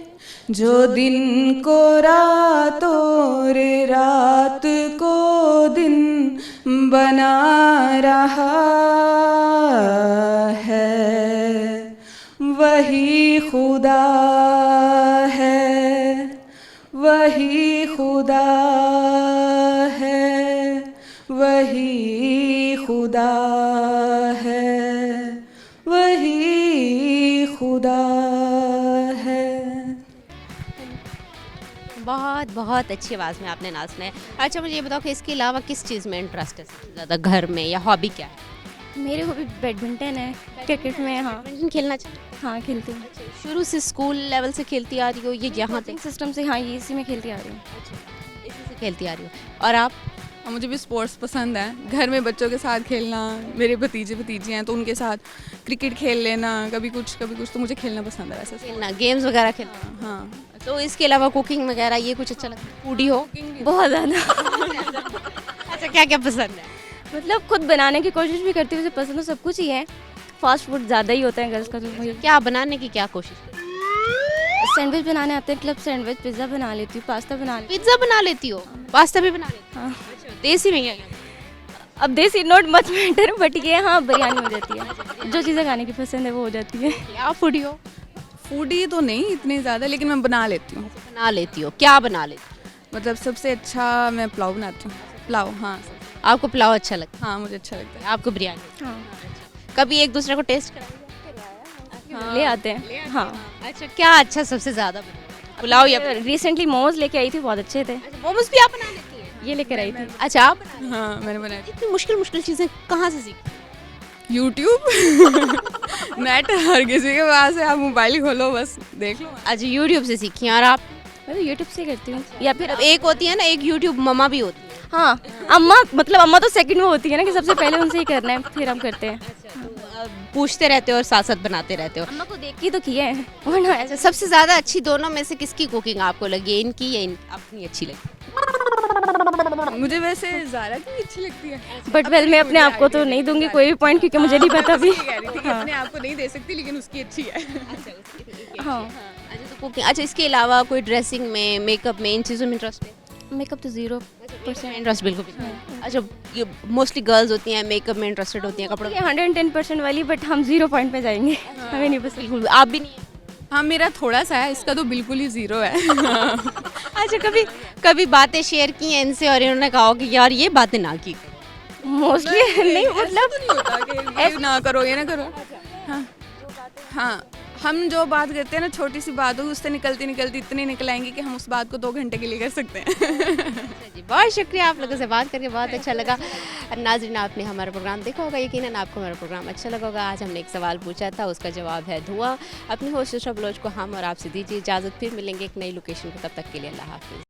जो दिन को रात और रात को दिन बना रहा है, वही खुदा है, वही खुदा है, वही खुदा है, वही खुदा है। बहुत बहुत अच्छी आवाज़ में आपने नाच सुना है। अच्छा, मुझे ये बताओ कि इसके अलावा किस चीज़ में इंटरेस्ट है सबसे ज़्यादा घर में, या हॉबी क्या है? मेरे हॉबी बैडमिंटन है, क्रिकेट में। हाँ, बैडमिंटन खेलना चाहिए। हाँ खेलती हूँ। शुरू से स्कूल लेवल से खेलती आ रही हो ये यहाँ तक? सिस्टम से, हाँ, ये इसी में खेलती आ रही हूँ। इसी से खेलती आ रही हो। और आप? मुझे भी स्पोर्ट्स पसंद है, घर में बच्चों के साथ खेलना, मेरे भतीजे भतीजी हैं तो उनके साथ क्रिकेट खेल लेना, कभी कुछ, तो मुझे खेलना पसंद है। वैसे खेलना, गेम्स वगैरह खेलना। हाँ। तो इसके अलावा कुकिंग वगैरह ये कुछ अच्छा लगता है? फूडी हो? बहुत ज़्यादा। अच्छा, क्या क्या पसंद है? मतलब खुद बनाने की कोशिश भी करती हूँ, मुझे पसंद तो सब कुछ ही है। फास्ट फूड ज़्यादा ही होता है गर्ल्स का। तो क्या बनाने की क्या कोशिश? सैंडविच बनाने आते हैं, क्लब सैंडविच, पिज़्ज़ा बना लेती हूँ, पास्ता बना लेती हूँ। पिज़्ज़ा बना लेती हो? पास्ता भी बना लेती हो? हाँ। देसी में क्या? अब देसी नोट मत मैटर, बट ये हाँ बिरयानी हो जाती है। जो चीज़ें खाने की पसंद है वो हो जाती है। क्या फूडी हो? फूडी तो नहीं इतनी ज़्यादा, लेकिन मैं बना लेती हूँ। बना लेती हो? क्या बना लेती हो? मतलब सबसे अच्छा मैं पुलाव बनाती हूँ। पुलाव, हाँ। आपको पुलाव अच्छा लगता है? हाँ, मुझे अच्छा लगता है। आपको बिरयानी? हाँ। कभी एक दूसरे को टेस्ट कराइए? हाँ, ले आते हैं। हाँ। अच्छा, क्या अच्छा सबसे ज़्यादा? पुलाव या रिसेंटली मोमोज लेके आई थी, बहुत अच्छे थे। मोमोज भी आप बना लेती हैं? ये लेकर आई थी। अच्छा, आप? हाँ, मैंने बनाया। इतनी मुश्किल चीज़ें कहाँ से सीखी? यूट्यूब। नेट हर किसी के पास है, आप मोबाइल खोलो बस देख लो। अच्छा, यूट्यूब से सीखी। और आप? मैं तो यूट्यूब से करती हूँ। या फिर एक होती है ना, एक यूट्यूब मम्मा भी होती है। हाँ, अम्मा, मतलब अम्मा तो सेकंड में होती है ना कि सबसे पहले उनसे ही करना है, फिर हम करते हैं। पूछते रहते हो और साथ साथ बनाते रहते हो। अम्मा को देख के तो किया है वरना ऐसे अच्छा, सबसे ज़्यादा अच्छी दोनों में से किसकी कुकिंग आपको लगी, इनकी या अपनी अच्छी लगी? मुझे वैसे ज़ारा की अच्छी लगती है, बट वेल मैं अपने आप को तो नहीं दूंगी कोई भी पॉइंट क्योंकि मुझे नहीं पता भी। अपने आप को नहीं दे सकती लेकिन उसकी अच्छी है। हाँ अच्छा, तो कुकिंग, अच्छा इसके अलावा कोई ड्रेसिंग में, मेकअप में, इन चीज़ों में इंटरेस्ट है? मेकअप तो 0 इंटरेस्ट बिल्कुल भी नहीं। अच्छा, ये मोस्टली गर्ल्स होती हैं मेकअप में इंटरेस्टेड होती हैं, कपड़ों में? 110% वाली, बट हम 0 पॉइंट पे जाएंगे। हमें नहीं पसंद। बिल्कुल, आप भी नहीं? हाँ, मेरा थोड़ा सा है, इसका तो बिल्कुल ही 0 है। अच्छा, कभी बातें शेयर की हैं इनसे और इन्होंने कहा हो कि यार ये बातें ना की? मोस्टली नहीं, मतलब नहीं होता कि ये ना करो, ये ना करो। हाँ हाँ, हम जो बात करते हैं ना, छोटी सी बात हो, उससे निकलती निकलती इतनी निकल आएंगी कि हम उस बात को 2 घंटे के लिए कर सकते हैं। जी, बहुत शुक्रिया, आप लोगों से बात करके बहुत अच्छा लगा। नाज़रीन, आपने हमारा प्रोग्राम देखा होगा, यकीनन आपको हमारा प्रोग्राम अच्छा लगा होगा। आज हमने एक सवाल पूछा था, उसका जवाब है धुआं। अपनी होस्ट इशरा बलोच को हम और आपसे दीजिए इजाज़त, फिर मिलेंगे एक नई लोकेशन को, तब तक के लिए अल्लाह हाफ़िज़।